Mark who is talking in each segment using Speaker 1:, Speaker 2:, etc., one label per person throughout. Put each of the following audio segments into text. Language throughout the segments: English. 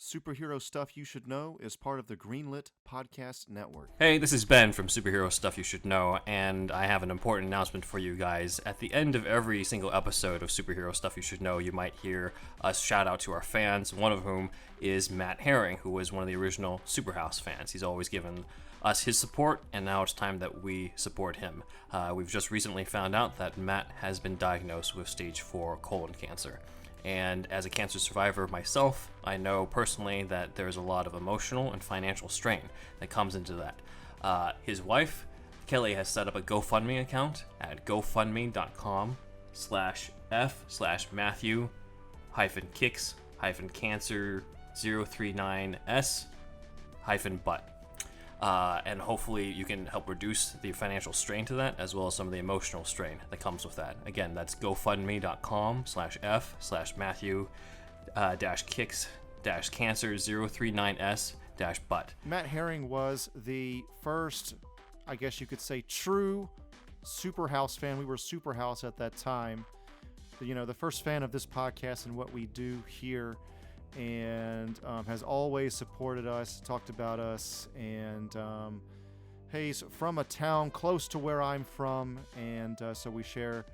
Speaker 1: Superhero Stuff You Should Know is part of the Greenlit Podcast Network.
Speaker 2: Hey, this is Ben from Superhero Stuff You Should Know, and I have an important announcement for you guys. At the end of every single episode of Superhero Stuff You Should Know, you might hear us shout out to our fans, one of whom is Matt Herring, who was one of the original Superhouse fans. He's always given us his support, and now it's time that we support him. We've just recently found out that Matt has been diagnosed with stage 4 colon cancer. And as a cancer survivor myself, I know personally that there's a lot of emotional and financial strain that comes into that. His wife, Kelly, has set up a GoFundMe account at gofundme.com/f/Matthew-kicks-cancer039s-butt. And hopefully you can help reduce the financial strain to that, as well as some of the emotional strain that comes with that. Again, that's gofundme.com/f/Matthew-kicks-cancer039s-butt.
Speaker 1: Matt Herring was the first, I guess you could say, true Superhouse fan. We were Superhouse at that time. The first fan of this podcast and what we do here. And has always supported us, talked about us, and he's from a town close to where I'm from, and so we share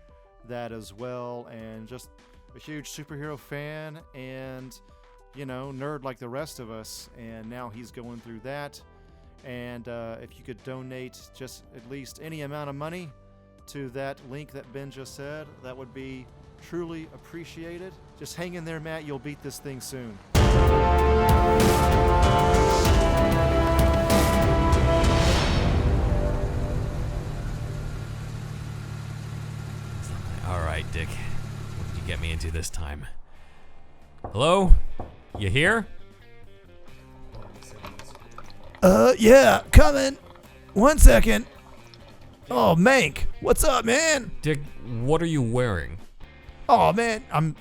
Speaker 1: that as well, and just a huge superhero fan, and nerd like the rest of us, and now he's going through that, and if you could donate just at least any amount of money to that link that Ben just said, that would be truly appreciated. Just hang in there, Matt. You'll beat this thing soon.
Speaker 2: All right, Dick. What did you get me into this time? Hello? You here?
Speaker 3: Yeah, coming. 1 second. Oh, Mank, what's up, man?
Speaker 2: Dick, what are you wearing?
Speaker 3: Oh, man, I'm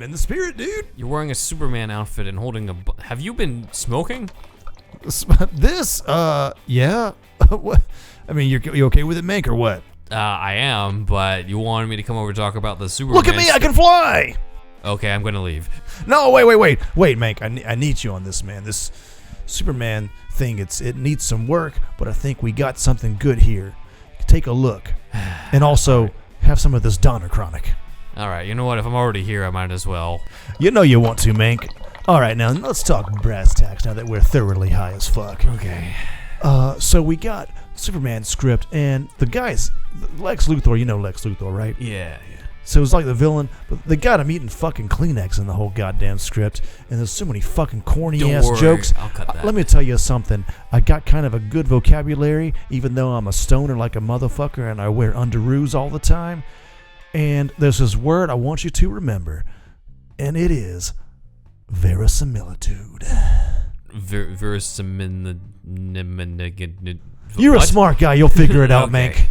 Speaker 3: in the spirit, dude.
Speaker 2: You're wearing a Superman outfit and holding a... Have you been smoking?
Speaker 3: This, yeah. What? I mean, you okay with it, Mank, or what?
Speaker 2: I am, but you wanted me to come over to talk about the Superman...
Speaker 3: Look at me, I can fly!
Speaker 2: Okay, I'm gonna leave.
Speaker 3: No, wait, Mank, I need you on this, man. This Superman thing, it needs some work, but I think we got something good here. Take a look. And also, have some of this Donner Chronic.
Speaker 2: Alright, you know what? If I'm already here, I might as well.
Speaker 3: You know you want to, Mank. Alright, now let's talk brass tacks now that we're thoroughly high as fuck.
Speaker 2: Okay.
Speaker 3: So we got Superman's script, and the guys, Lex Luthor, you know Lex Luthor, right?
Speaker 2: Yeah.
Speaker 3: So it was like the villain, but they got him eating fucking Kleenex in the whole goddamn script, and there's so many fucking corny-ass jokes.
Speaker 2: I'll cut that.
Speaker 3: Let me tell you something. I got kind of a good vocabulary, even though I'm a stoner like a motherfucker, and I wear underoos all the time. And there's this word I want you to remember, and it is verisimilitude.
Speaker 2: Verisimilitude.
Speaker 3: You're a smart guy. You'll figure it out,
Speaker 2: Okay.
Speaker 3: Mank.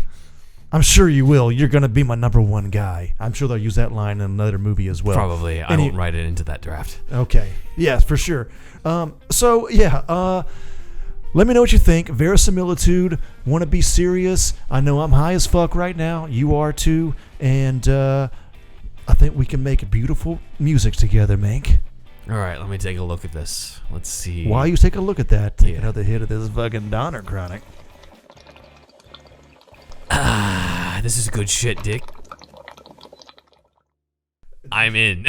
Speaker 3: I'm sure you will. You're going to be my number one guy. I'm sure they'll use that line in another movie as well.
Speaker 2: Probably. I won't write it into that draft.
Speaker 3: Okay. Yes, for sure. Let me know what you think. Verisimilitude. Want to be serious? I know I'm high as fuck right now. You are too. And I think we can make beautiful music together, Mank.
Speaker 2: All right, let me take a look at this. Let's see.
Speaker 3: While you take a look at that, take another hit of this fucking Donner Chronic.
Speaker 2: This is good shit, Dick. I'm in.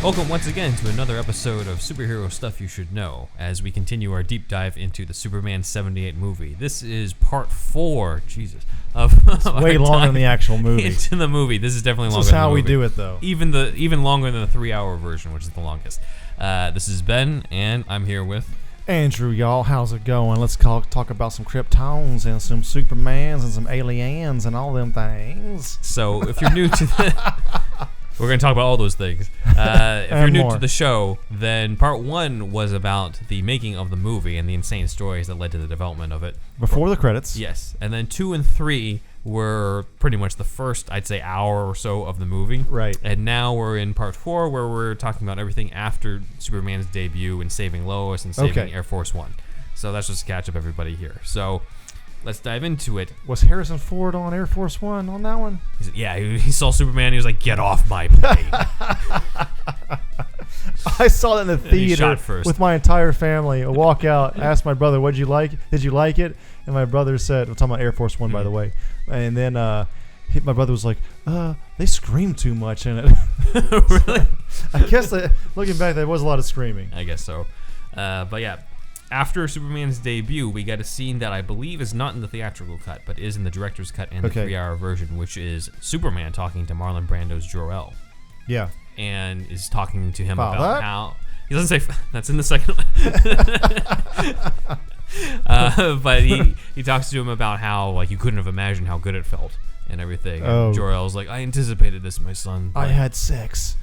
Speaker 2: Welcome once again to another episode of Superhero Stuff You Should Know, as we continue our deep dive into the Superman 78 movie. This is part 4, Jesus, of
Speaker 3: way longer than the actual movie.
Speaker 2: Into the movie. This is definitely longer
Speaker 3: This is
Speaker 2: than the
Speaker 3: how we
Speaker 2: movie.
Speaker 3: do it, though.
Speaker 2: Even longer than the 3-hour version, which is the longest. This is Ben, and I'm here with...
Speaker 3: Andrew, y'all, how's it going? Let's talk about some Kryptons and some Supermans and some aliens and all them things.
Speaker 2: So, if you're new to the... We're going to talk about all those things. If you're new to the show, then part 1 was about the making of the movie and the insane stories that led to the development of it.
Speaker 3: Before the credits.
Speaker 2: Yes. And then 2 and 3 were pretty much the first, I'd say, hour or so of the movie.
Speaker 3: Right.
Speaker 2: And now we're in part 4, where we're talking about everything after Superman's debut and saving Lois and saving Air Force One. So that's just to catch up everybody here. So let's dive into it.
Speaker 3: Was Harrison Ford on Air Force One on that one?
Speaker 2: He said, yeah, he saw Superman. He was like, "Get off my plane."
Speaker 3: I saw that in the
Speaker 2: he
Speaker 3: theater
Speaker 2: shot first.
Speaker 3: with my entire family. I walk out, asked my brother, "What'd you like? Did you like it?" And my brother said, "We're talking about Air Force One, by the way." And then my brother was like, "They scream too much in it."
Speaker 2: Really?
Speaker 3: I guess looking back, there was a lot of screaming.
Speaker 2: I guess so. But yeah, after Superman's debut, we get a scene that I believe is not in the theatrical cut, but is in the director's cut and the 3-hour version, which is Superman talking to Marlon Brando's Jor-El.
Speaker 3: Yeah.
Speaker 2: And is talking to him
Speaker 3: About
Speaker 2: about
Speaker 3: that?
Speaker 2: how he doesn't say that's in the second but he talks to him about how like you couldn't have imagined how good it felt and everything.
Speaker 3: Oh.
Speaker 2: And Jor-El's like, "I anticipated this, my son."
Speaker 3: I had sex.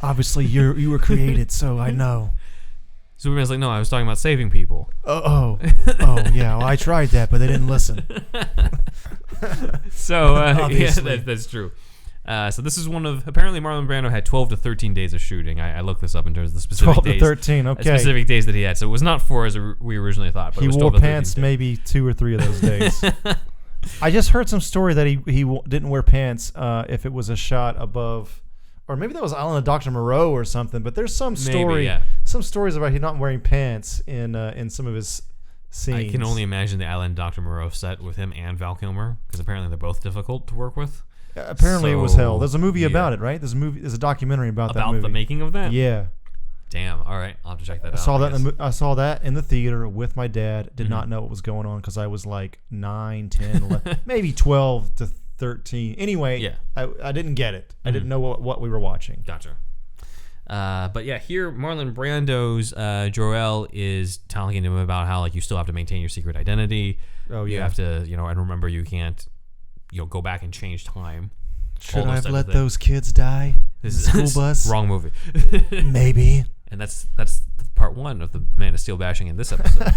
Speaker 3: Obviously, you were created, so I know.
Speaker 2: Superman's like, "No, I was talking about saving people."
Speaker 3: Oh, yeah. Well, I tried that, but they didn't listen.
Speaker 2: So yeah,
Speaker 3: Obviously.
Speaker 2: that's true. So this is apparently Marlon Brando had 12 to 13 days of shooting. I looked this up in terms of the specific
Speaker 3: 12
Speaker 2: days.
Speaker 3: to 13, okay.
Speaker 2: Specific days that he had. So it was not 4 as we originally thought. But
Speaker 3: He
Speaker 2: it was
Speaker 3: wore
Speaker 2: 12 to 13
Speaker 3: pants
Speaker 2: days.
Speaker 3: maybe 2 or 3 of those days. I just heard some story that he didn't wear pants if it was a shot above, or maybe that was Island of Dr. Moreau or something. But there's some some stories about him not wearing pants in some of his scenes.
Speaker 2: I can only imagine the Island Dr. Moreau set with him and Val Kilmer, because apparently they're both difficult to work with.
Speaker 3: Apparently it was hell. There's a movie
Speaker 2: yeah.
Speaker 3: about it, right? There's a documentary about that movie.
Speaker 2: About the making of that?
Speaker 3: Yeah.
Speaker 2: Damn. All right. I'll have to check that out.
Speaker 3: I saw that in the theater with my dad. Did not know what was going on because I was like 9, 10, 11, maybe 12 to 13. Anyway,
Speaker 2: Yeah.
Speaker 3: I didn't get it. I didn't know what we were watching.
Speaker 2: Gotcha. But yeah, here Marlon Brando's Jor-El is telling him about how like you still have to maintain your secret identity.
Speaker 3: Oh,
Speaker 2: You
Speaker 3: yeah.
Speaker 2: have to, and remember you can't, go back and change time.
Speaker 3: Should I have let those kids die?
Speaker 2: This
Speaker 3: School bus?
Speaker 2: Wrong movie.
Speaker 3: Maybe.
Speaker 2: And that's part 1 of the Man of Steel bashing in this episode.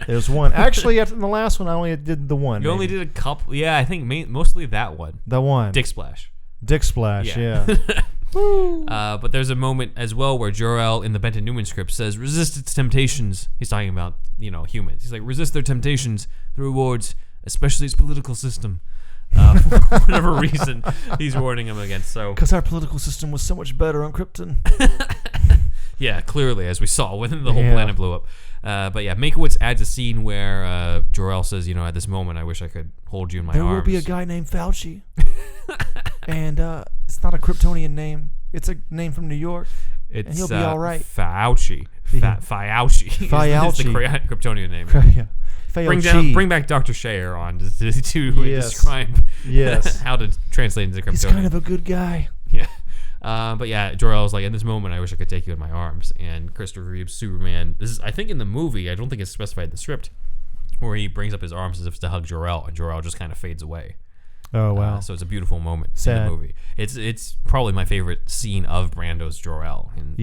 Speaker 3: There's one. Actually, after the last one, I only did the one.
Speaker 2: You only did a couple. Yeah, I think mostly that one.
Speaker 3: The one.
Speaker 2: Dick Splash.
Speaker 3: Dick Splash, yeah.
Speaker 2: But there's a moment as well where Jor-El in the Benton-Newman script says, "Resist its temptations." He's talking about, humans. He's like, "Resist their temptations, the rewards, especially its political system." For whatever reason, he's warning him against. So,
Speaker 3: Because our political system was so much better on Krypton.
Speaker 2: yeah, clearly, as we saw when the whole
Speaker 3: Yeah.
Speaker 2: planet blew up. But yeah, Mankiewicz adds a scene where Jor-El says, "At this moment, I wish I could hold you in my
Speaker 3: There
Speaker 2: arms."
Speaker 3: will be a guy named Fauci. And it's not a Kryptonian name. It's a name from New York.
Speaker 2: It's,
Speaker 3: he'll be all right.
Speaker 2: Fauci.
Speaker 3: Yeah.
Speaker 2: Fauci. Is the
Speaker 3: Fauci.
Speaker 2: Kryptonian name.
Speaker 3: Yeah.
Speaker 2: Bring back Dr. Shayer on to
Speaker 3: Yes.
Speaker 2: describe
Speaker 3: Yes.
Speaker 2: how to translate into Kryptonian.
Speaker 3: He's kind of a good guy.
Speaker 2: Yeah. But yeah, Jor-El's like, "In this moment, I wish I could take you in my arms." And Christopher Reeve's Superman, this is, I think in the movie, I don't think it's specified in the script, where he brings up his arms as if to hug Jor-El, and Jor-El just kind of fades away.
Speaker 3: Oh, wow.
Speaker 2: So it's a beautiful moment
Speaker 3: Sad.
Speaker 2: in the movie. It's probably my favorite scene of Brando's Jor-El in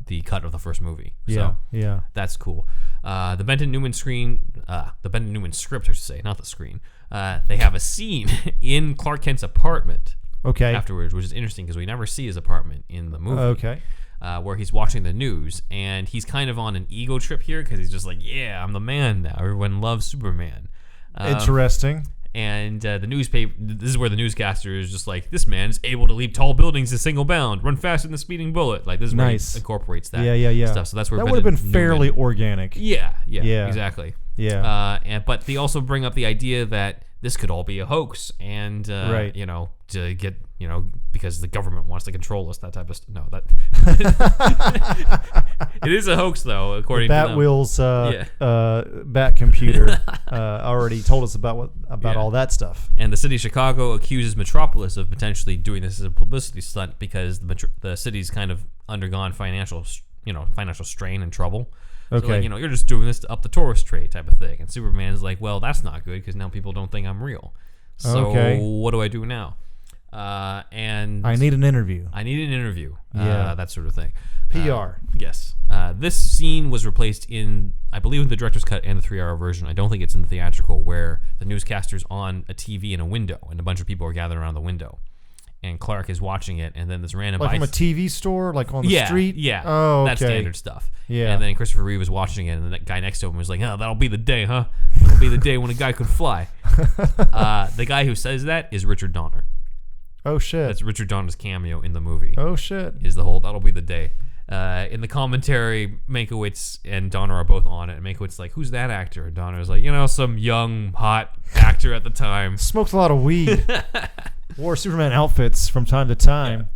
Speaker 2: the cut of the first movie. So
Speaker 3: Yeah.
Speaker 2: that's cool. The Benton-Newman script, I should say, not the screen. They have a scene in Clark Kent's apartment
Speaker 3: Okay.
Speaker 2: afterwards, which is interesting because we never see his apartment in the movie.
Speaker 3: Okay.
Speaker 2: Where he's watching the news, and he's kind of on an ego trip here because he's just like, "Yeah, I'm the man now. Everyone loves Superman."
Speaker 3: Interesting.
Speaker 2: And the newspaper, this is where the newscaster is just like, "This man is able to leap tall buildings in single bound, run faster than a speeding bullet." Like, this is
Speaker 3: Nice.
Speaker 2: where he incorporates that
Speaker 3: Yeah.
Speaker 2: stuff. So that's where
Speaker 3: That would have been
Speaker 2: Benton-Newman-
Speaker 3: fairly organic.
Speaker 2: Yeah,
Speaker 3: Yeah.
Speaker 2: exactly.
Speaker 3: Yeah.
Speaker 2: But they also bring up the idea that this could all be a hoax, and
Speaker 3: Right.
Speaker 2: To get because the government wants to control us, that type of no, that it is a hoax though, according to them.
Speaker 3: Batwheel's bat computer already told us about
Speaker 2: Yeah.
Speaker 3: all that stuff.
Speaker 2: And the city of Chicago accuses Metropolis of potentially doing this as a publicity stunt because the city's kind of undergone financial strain and trouble.
Speaker 3: Okay.
Speaker 2: So, like, you're just doing this to up the tourist trade type of thing. And Superman's like, "Well, that's not good because now people don't think I'm real. So
Speaker 3: Okay.
Speaker 2: what do I do now?" And
Speaker 3: I need an interview.
Speaker 2: Yeah, that sort of thing.
Speaker 3: PR.
Speaker 2: Yes. This scene was replaced in, I believe, in the director's cut and the 3-hour version. I don't think it's in the theatrical, where the newscaster's on a TV in a window, and a bunch of people are gathered around the window. and Clark is watching it, and then this random
Speaker 1: Like from a TV store, like on the street?
Speaker 2: Yeah,
Speaker 1: Oh, okay.
Speaker 2: That's standard stuff.
Speaker 1: Yeah.
Speaker 2: And then Christopher Reeve was watching it, and the guy next to him was like, oh, that'll be the day, huh? That'll be the day when a guy could fly. The guy who says that is Richard Donner.
Speaker 1: Oh, shit.
Speaker 2: That's Richard Donner's cameo in the movie.
Speaker 1: Oh, shit.
Speaker 2: Is the whole, that'll be the day. In the commentary, Mankiewicz and Donner are both on it. And Mankiewicz's like, who's that actor? And Donner's like, some young, hot actor at the time.
Speaker 1: Smoked a lot of weed. Wore Superman outfits from time to time.
Speaker 2: Yeah.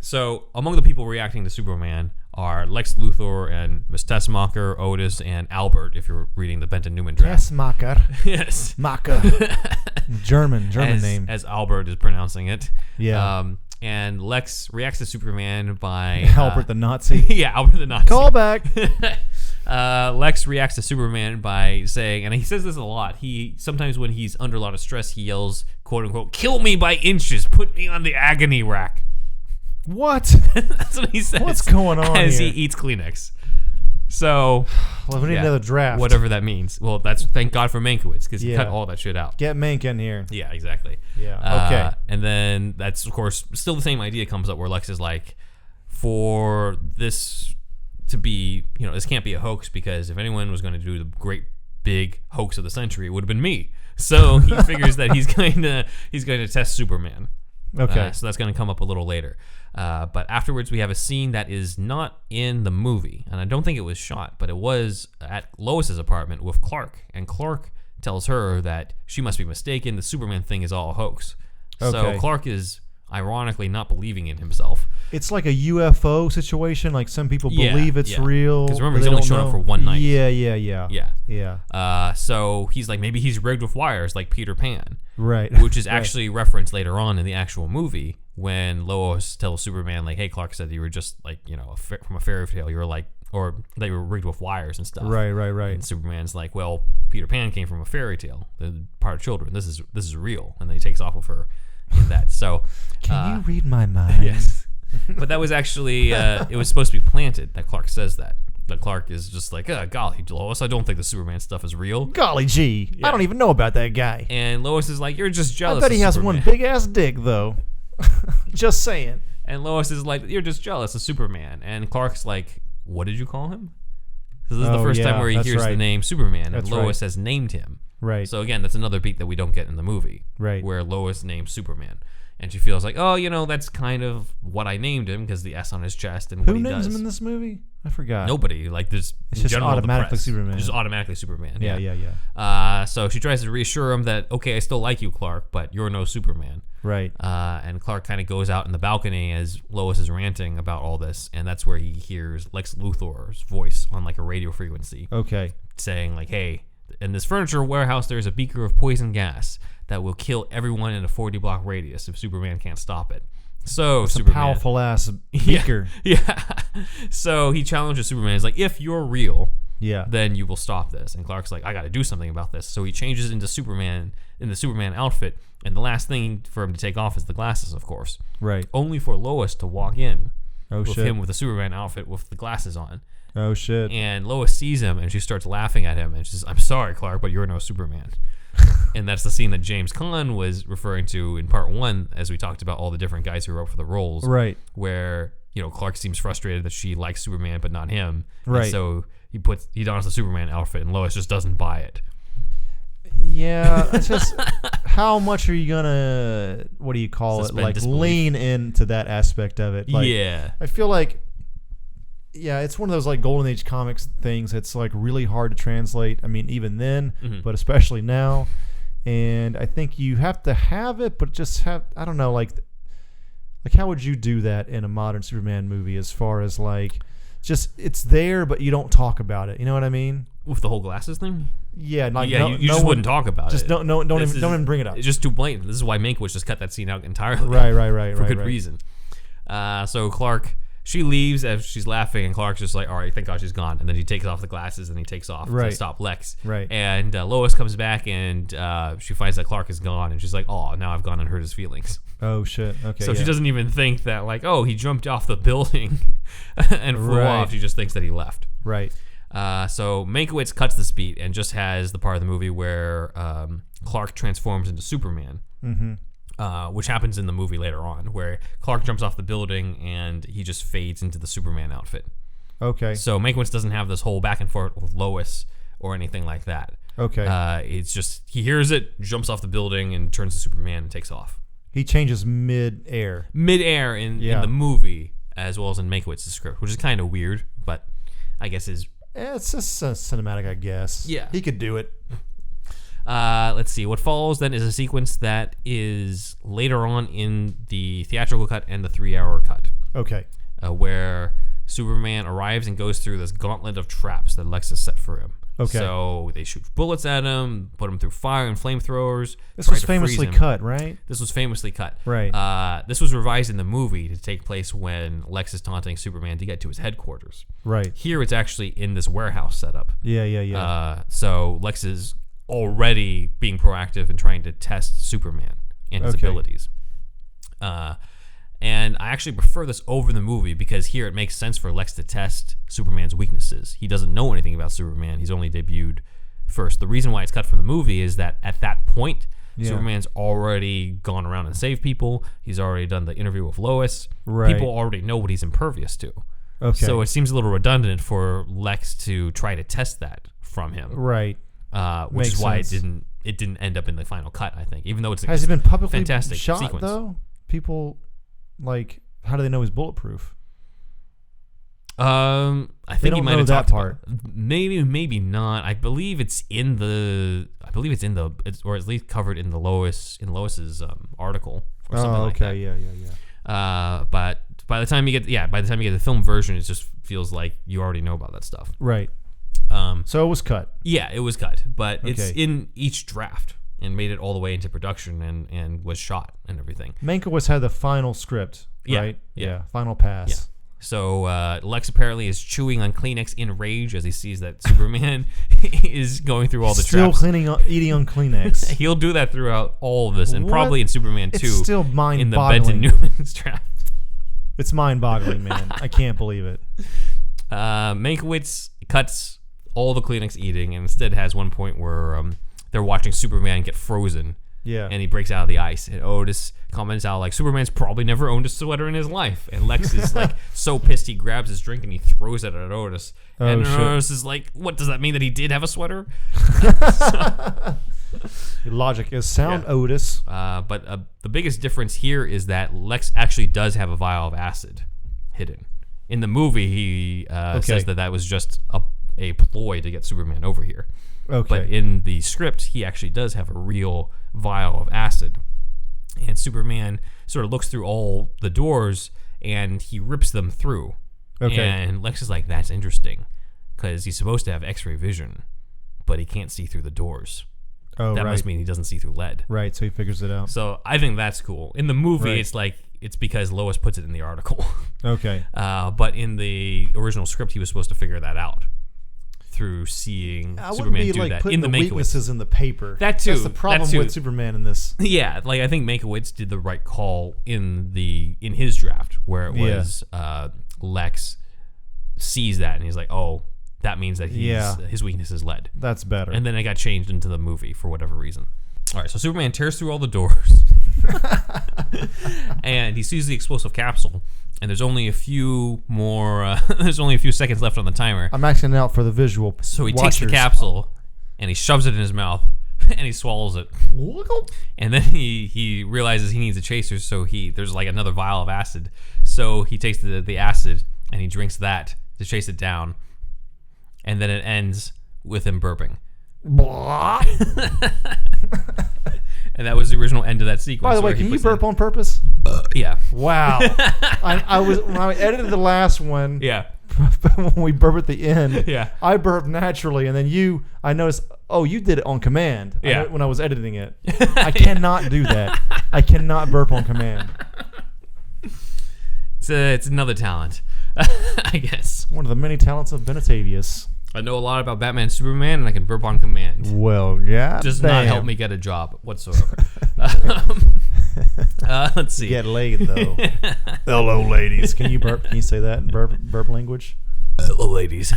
Speaker 2: So, among the people reacting to Superman are Lex Luthor and Miss Tessmacher, Otis, and Albert, if you're reading the Benton-Newman draft.
Speaker 1: Tessmacher.
Speaker 2: Yes.
Speaker 1: Macher. German name.
Speaker 2: As Albert is pronouncing it.
Speaker 1: Yeah.
Speaker 2: And Lex reacts to Superman by...
Speaker 1: Albert the Nazi.
Speaker 2: Yeah, Albert the Nazi.
Speaker 1: Call back.
Speaker 2: Lex reacts to Superman by saying, and he says this a lot, sometimes when he's under a lot of stress, he yells, quote unquote, kill me by inches, put me on the agony rack.
Speaker 1: What?
Speaker 2: That's what he says.
Speaker 1: What's going on
Speaker 2: as
Speaker 1: here?
Speaker 2: he eats Kleenex. So,
Speaker 1: well, we need another draft.
Speaker 2: Whatever that means. Well, that's thank God for Mankiewicz, because he cut all that shit out.
Speaker 1: Get Mank in here.
Speaker 2: Yeah, exactly.
Speaker 1: Yeah. Okay.
Speaker 2: And then that's, of course, still the same idea comes up where Lex is like, for this to be, this can't be a hoax, because if anyone was going to do the great big hoax of the century, it would have been me. So he figures that he's going to test Superman.
Speaker 1: Okay.
Speaker 2: So that's going to come up a little later. But afterwards, we have a scene that is not in the movie, and I don't think it was shot, but it was at Lois's apartment with Clark, and Clark tells her that she must be mistaken. The Superman thing is all a hoax.
Speaker 1: Okay.
Speaker 2: So Clark is ironically not believing in himself.
Speaker 1: It's like a UFO situation. Like some people believe it's real.
Speaker 2: Because remember, he's only shown up for one night.
Speaker 1: Yeah.
Speaker 2: So he's like, maybe he's rigged with wires like Peter Pan.
Speaker 1: Right.
Speaker 2: Which is actually referenced later on in the actual movie when Lois tells Superman, like, hey, Clark said that you were just like, from a fairy tale. You were like, or that you were rigged with wires and stuff.
Speaker 1: Right.
Speaker 2: And Superman's like, well, Peter Pan came from a fairy tale. They're part of children. This is real. And then he takes off with her in that. So
Speaker 1: can you read my mind?
Speaker 2: Yes. But that was actually it was supposed to be planted that Clark says that. That Clark is just like, golly, Lois, I don't think the Superman stuff is real.
Speaker 1: Golly gee, I don't even know about that guy.
Speaker 2: And Lois is like, you're just jealous.
Speaker 1: I bet he has
Speaker 2: Superman.
Speaker 1: one big ass dick though. Just saying.
Speaker 2: And Lois is like, you're just jealous of Superman. And Clark's like, what did you call him? So this is the first time where he hears the name Superman, and Lois has named him.
Speaker 1: Right.
Speaker 2: So again, that's another beat that we don't get in the movie.
Speaker 1: Right.
Speaker 2: Where Lois names Superman. And she feels like, that's kind of what I named him, because the S on his chest and what he does.
Speaker 1: Who names him in this movie? I forgot.
Speaker 2: Nobody. Like, there's
Speaker 1: it's just automatically Superman.
Speaker 2: Just automatically Superman.
Speaker 1: Yeah.
Speaker 2: So she tries to reassure him that, okay, I still like you, Clark, but you're no Superman.
Speaker 1: Right.
Speaker 2: And Clark kind of goes out in the balcony as Lois is ranting about all this, and that's where he hears Lex Luthor's voice on like a radio frequency.
Speaker 1: Okay.
Speaker 2: Saying like, hey, in this furniture warehouse, there's a beaker of poison gas that will kill everyone in a 40-block radius if Superman can't stop it. So
Speaker 1: it's
Speaker 2: Superman,
Speaker 1: a powerful ass beaker.
Speaker 2: Yeah. So he challenges Superman. He's like, if you're real,
Speaker 1: yeah,
Speaker 2: then you will stop this. And Clark's like, I got to do something about this. So he changes into Superman in the Superman outfit, and the last thing for him to take off is the glasses, of course.
Speaker 1: Right.
Speaker 2: Only for Lois to walk in with
Speaker 1: shit.
Speaker 2: him with the Superman outfit with the glasses on.
Speaker 1: Oh shit.
Speaker 2: And Lois sees him and she starts laughing at him and she says, I'm sorry, Clark, but you're no Superman. And that's the scene that James Caan was referring to in part 1 as we talked about all the different guys who were up for the roles.
Speaker 1: Right.
Speaker 2: Where, Clark seems frustrated that she likes Superman but not him.
Speaker 1: Right.
Speaker 2: And so he dons the Superman outfit and Lois just doesn't buy it.
Speaker 1: Yeah, it's just how much are you gonna lean into that aspect of it? Like,
Speaker 2: yeah.
Speaker 1: I feel like it's one of those like Golden Age comics things. It's like really hard to translate. I mean, even then, but especially now. And I think you have to have it, but just have, I don't know, like how would you do that in a modern Superman movie as far as like just it's there, but you don't talk about it. You know what I mean?
Speaker 2: With the whole glasses thing?
Speaker 1: Yeah, like
Speaker 2: you just wouldn't talk about it.
Speaker 1: Just don't even bring it up.
Speaker 2: It's just too blatant. This is why Mankiewicz just cut that scene out entirely.
Speaker 1: Right.
Speaker 2: For good reason. So Clark, she leaves as she's laughing, and Clark's just like, all right, thank God she's gone. And then he takes off the glasses and he takes off to stop Lex.
Speaker 1: Right.
Speaker 2: And Lois comes back and she finds that Clark is gone, and she's like, oh, now I've gone and hurt his feelings.
Speaker 1: Oh shit. Okay.
Speaker 2: So she doesn't even think that like, oh, he jumped off the building and flew off. She just thinks that he left.
Speaker 1: Right.
Speaker 2: So Mankiewicz cuts this beat and just has the part of the movie where Clark transforms into Superman.
Speaker 1: Mm-hmm.
Speaker 2: which happens in the movie later on, where Clark jumps off the building and he just fades into the Superman outfit.
Speaker 3: Okay.
Speaker 2: So Mankiewicz doesn't have this whole back and forth with Lois or anything like that.
Speaker 3: Okay.
Speaker 2: It's just he hears it, jumps off the building, and turns to Superman and takes off.
Speaker 3: He changes mid-air.
Speaker 2: Mid-air in the movie, as well as in Mankiewicz's script, which is kind of weird, but I guess is...
Speaker 3: It's just cinematic, I guess.
Speaker 2: Yeah.
Speaker 3: He could do it.
Speaker 2: Let's see. What follows then is a sequence that is later on in the theatrical cut and the 3-hour cut.
Speaker 3: Okay.
Speaker 2: Where Superman arrives and goes through this gauntlet of traps that Lex has set for him.
Speaker 3: Okay.
Speaker 2: So they shoot bullets at him, put him through fire and flamethrowers.
Speaker 3: This was famously cut, right?
Speaker 2: This was famously cut.
Speaker 3: Right.
Speaker 2: This was revised in the movie to take place when Lex is taunting Superman to get to his headquarters.
Speaker 3: Right.
Speaker 2: Here it's actually in this warehouse setup.
Speaker 3: Yeah.
Speaker 2: So Lex is already being proactive and trying to test Superman and his abilities. And I actually prefer this over the movie because here it makes sense for Lex to test Superman's weaknesses. He doesn't know anything about Superman. He's only debuted first. The reason why it's cut from the movie is that at that point, Superman's already gone around and saved people. He's already done the interview with Lois.
Speaker 3: Right.
Speaker 2: People already know what he's impervious to.
Speaker 3: Okay.
Speaker 2: So it seems a little redundant for Lex to try to test that from him.
Speaker 3: Right.
Speaker 2: Which
Speaker 3: Makes
Speaker 2: is why
Speaker 3: sense.
Speaker 2: it didn't end up in the final cut, I think. Even though it's
Speaker 3: Has it been publicly
Speaker 2: fantastic
Speaker 3: shot,
Speaker 2: sequence.
Speaker 3: though? People... Like, how do they know he's bulletproof?
Speaker 2: I think he might have
Speaker 3: that
Speaker 2: talked
Speaker 3: part.
Speaker 2: Maybe not. I believe it's in the. Or at least covered in the Lois's article or something like that.
Speaker 3: Yeah.
Speaker 2: But by the time you get the film version, it just feels like you already know about that stuff.
Speaker 3: Right. So it was cut.
Speaker 2: Yeah, it was cut, but it's in each draft. And made it all the way into production and was shot and everything.
Speaker 3: Mankiewicz had the final script, right?
Speaker 2: Yeah.
Speaker 3: Final pass.
Speaker 2: Yeah. So Lex apparently is chewing on Kleenex in rage as he sees that Superman is going through all the traps.
Speaker 3: Still eating on Kleenex.
Speaker 2: He'll do that throughout all of this, and probably in Superman 2.
Speaker 3: It's still mind-boggling.
Speaker 2: In the Benton-Newman's trap.
Speaker 3: It's mind-boggling, man. I can't believe it.
Speaker 2: Mankiewicz cuts all the Kleenex eating and instead has one point where... they're watching Superman get frozen.
Speaker 3: Yeah.
Speaker 2: And he breaks out of the ice. And Otis comments out, like, Superman's probably never owned a sweater in his life. And Lex is, like, so pissed he grabs his drink and he throws it at Otis. And Otis is like, what, does that mean that he did have a sweater?
Speaker 3: Your logic is sound, Otis.
Speaker 2: But the biggest difference here is that Lex actually does have a vial of acid hidden. In the movie, he says that was just a ploy to get Superman over here.
Speaker 3: Okay.
Speaker 2: But in the script, he actually does have a real vial of acid. And Superman sort of looks through all the doors and he rips them through.
Speaker 3: Okay.
Speaker 2: And Lex is like, that's interesting. Because he's supposed to have X-ray vision, but he can't see through the doors.
Speaker 3: Oh,
Speaker 2: that
Speaker 3: right.
Speaker 2: must mean he doesn't see through lead.
Speaker 3: Right, so he figures it out.
Speaker 2: So I think that's cool. In the movie,
Speaker 3: Right.
Speaker 2: it's because Lois puts it in the article.
Speaker 3: Okay.
Speaker 2: But in the original script, he was supposed to figure that out through seeing Superman do that
Speaker 3: putting
Speaker 2: in the
Speaker 3: weaknesses in the paper.
Speaker 2: That too.
Speaker 3: That's the problem with Superman in this.
Speaker 2: Yeah, like I think Mankiewicz did the right call in his draft where it was Lex sees that and he's like, oh, that means that his weakness is lead.
Speaker 3: That's better.
Speaker 2: And then it got changed into the movie for whatever reason. All right, so Superman tears through all the doors and he sees the explosive capsule. And there's only a few more. There's only a few seconds left on the timer.
Speaker 3: I'm maxing out for the visual.
Speaker 2: So he takes the capsule and he shoves it in his mouth and he swallows it. And then he realizes he needs a chaser. So there's like another vial of acid. So he takes the acid and he drinks that to chase it down. And then it ends with him burping. And that was the original end of that sequence.
Speaker 3: By the way, can you burp on purpose?
Speaker 2: Yeah.
Speaker 3: Wow. I was when I edited the last one.
Speaker 2: Yeah.
Speaker 3: When we burp at the end.
Speaker 2: Yeah.
Speaker 3: I burped naturally, and then I noticed. Oh, you did it on command.
Speaker 2: Yeah.
Speaker 3: When I was editing it, I cannot do that. I cannot burp on command.
Speaker 2: It's another talent, I guess.
Speaker 3: One of the many talents of Vesuvius.
Speaker 2: I know a lot about Batman and Superman, and I can burp on command.
Speaker 3: Well, yeah.
Speaker 2: Does not help me get a job whatsoever. Let's see.
Speaker 3: Get laid, though. Hello, ladies. Can you burp? Can you say that in burp language?
Speaker 2: Hello, ladies.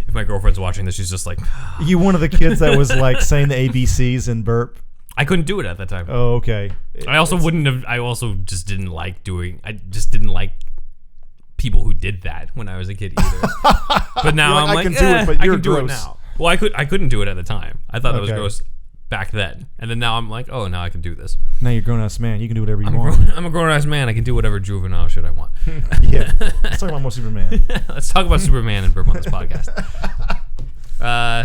Speaker 2: If my girlfriend's watching this, she's just like,
Speaker 3: You one of the kids that was like saying the ABCs and burp?
Speaker 2: I couldn't do it at that time.
Speaker 3: Oh, okay.
Speaker 2: I also wouldn't have. I also just didn't like doing. I just didn't like people who did that when I was a kid either. But now I'm
Speaker 3: I
Speaker 2: like,
Speaker 3: can do it, but
Speaker 2: I
Speaker 3: you're
Speaker 2: can do it
Speaker 3: gross.
Speaker 2: now. Well, I couldn't do it at the time. I thought that was
Speaker 3: Okay.
Speaker 2: gross back then, and then now I'm like, oh, now I can do this.
Speaker 3: Now you're a grown-ass man. You can do whatever you want.
Speaker 2: I'm a grown-ass man. I can do whatever juvenile shit I want.
Speaker 3: Yeah. Let's talk about more Superman.
Speaker 2: Let's talk about Superman and burp on this podcast.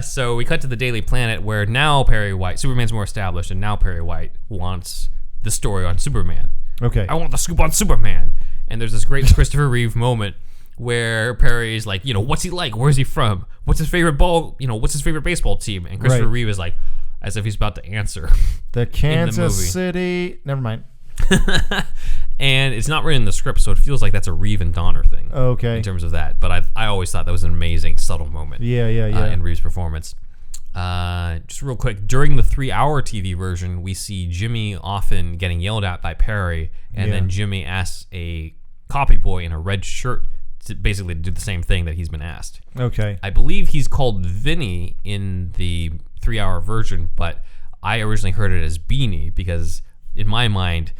Speaker 2: So we cut to the Daily Planet, where now Perry White, Superman's more established, and now Perry White wants the story on Superman.
Speaker 3: Okay.
Speaker 2: I want the scoop on Superman. And there's this great Christopher Reeve moment where Perry's like, what's he like? Where's he from? What's his favorite what's his favorite baseball team? And Christopher
Speaker 3: Right.
Speaker 2: Reeve is like, as if he's about to answer.
Speaker 3: The Kansas
Speaker 2: movie.
Speaker 3: City. Never mind.
Speaker 2: And it's not written in the script, so it feels like that's a Reeve and Donner thing.
Speaker 3: Okay.
Speaker 2: In terms of that. But I always thought that was an amazing, subtle moment.
Speaker 3: Yeah.
Speaker 2: In Reeve's performance. Just real quick, during the 3-hour TV version, we see Jimmy often getting yelled at by Perry, and then Jimmy asks a copy boy in a red shirt to basically do the same thing that he's been asked.
Speaker 3: Okay.
Speaker 2: I believe he's called Vinny in the 3-hour version, but I originally heard it as Beanie because in my mind,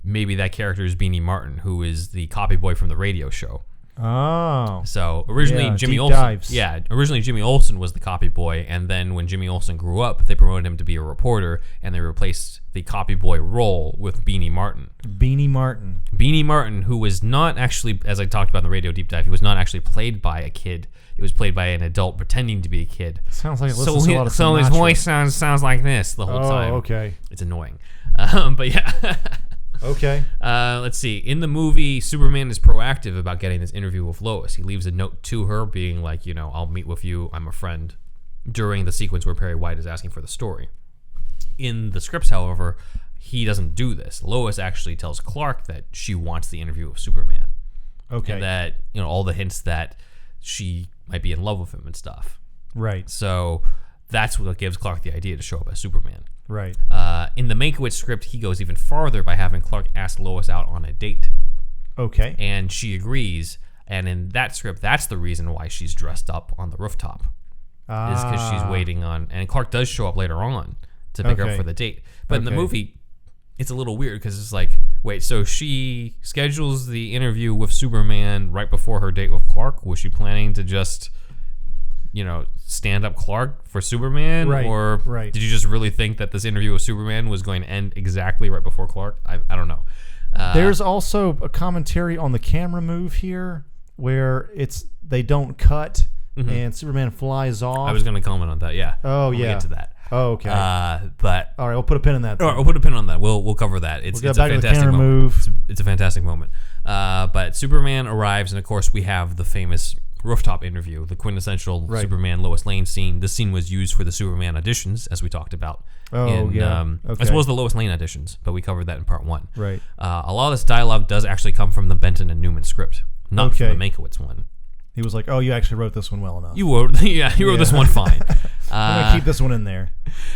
Speaker 2: maybe that character is Beanie Martin, who is the copy boy from the radio show.
Speaker 3: Oh.
Speaker 2: So originally Jimmy
Speaker 3: deep
Speaker 2: Olsen,
Speaker 3: dives.
Speaker 2: originally Jimmy Olsen was the copy boy, and then when Jimmy Olsen grew up, they promoted him to be a reporter, and they replaced the copy boy role with Beanie Martin.
Speaker 3: Beanie Martin.
Speaker 2: Beanie Martin, who was not actually, as I talked about in the radio deep dive, he was not actually played by a kid. It was played by an adult pretending to be a kid.
Speaker 3: Sounds like it listens to a lot of
Speaker 2: so his
Speaker 3: Sinatra.
Speaker 2: voice sounds like this the whole time.
Speaker 3: Oh, okay.
Speaker 2: It's annoying, but yeah.
Speaker 3: Okay.
Speaker 2: Let's see. In the movie, Superman is proactive about getting this interview with Lois. He leaves a note to her being like, I'll meet with you. I'm a friend, during the sequence where Perry White is asking for the story. In the scripts, however, he doesn't do this. Lois actually tells Clark that she wants the interview with Superman.
Speaker 3: Okay.
Speaker 2: And that, all the hints that she might be in love with him and stuff.
Speaker 3: Right.
Speaker 2: So that's what gives Clark the idea to show up as Superman.
Speaker 3: Right.
Speaker 2: In the Mankiewicz script, he goes even farther by having Clark ask Lois out on a date.
Speaker 3: Okay.
Speaker 2: And she agrees. And in that script, that's the reason why she's dressed up on the rooftop. Is because she's waiting on... And Clark does show up later on to pick her up for the date. But in the movie, it's a little weird because it's like, wait, so she schedules the interview with Superman right before her date with Clark? Was she planning to just... stand up Clark for Superman?
Speaker 3: Right,
Speaker 2: or
Speaker 3: right.
Speaker 2: did you just really think that this interview with Superman was going to end exactly right before Clark? I don't know.
Speaker 1: There's also a commentary on the camera move here where they don't cut and Superman flies off.
Speaker 2: I was going to comment on that, yeah.
Speaker 1: Oh,
Speaker 2: We'll
Speaker 1: yeah.
Speaker 2: get to that.
Speaker 1: Oh, okay.
Speaker 2: But
Speaker 1: all right, we'll put a pin in that.
Speaker 2: all right, we'll put a pin on that. We'll cover that. It's
Speaker 1: We'll
Speaker 2: a
Speaker 1: get back to the
Speaker 2: fantastic
Speaker 1: camera
Speaker 2: moment.
Speaker 1: move.
Speaker 2: It's a fantastic moment. But Superman arrives, and of course we have the famous rooftop interview, the quintessential Superman Lois Lane scene. This scene was used for the Superman auditions, as we talked about.
Speaker 1: Oh, yeah. Okay.
Speaker 2: As well as the Lois Lane auditions, but we covered that in part 1.
Speaker 1: Right.
Speaker 2: A lot of this dialogue does actually come from the Benton and Newman script, not from the Mankiewicz one.
Speaker 1: He was like, "Oh, you actually wrote this one well enough.
Speaker 2: You wrote this one fine."
Speaker 1: I'm gonna keep this one in there."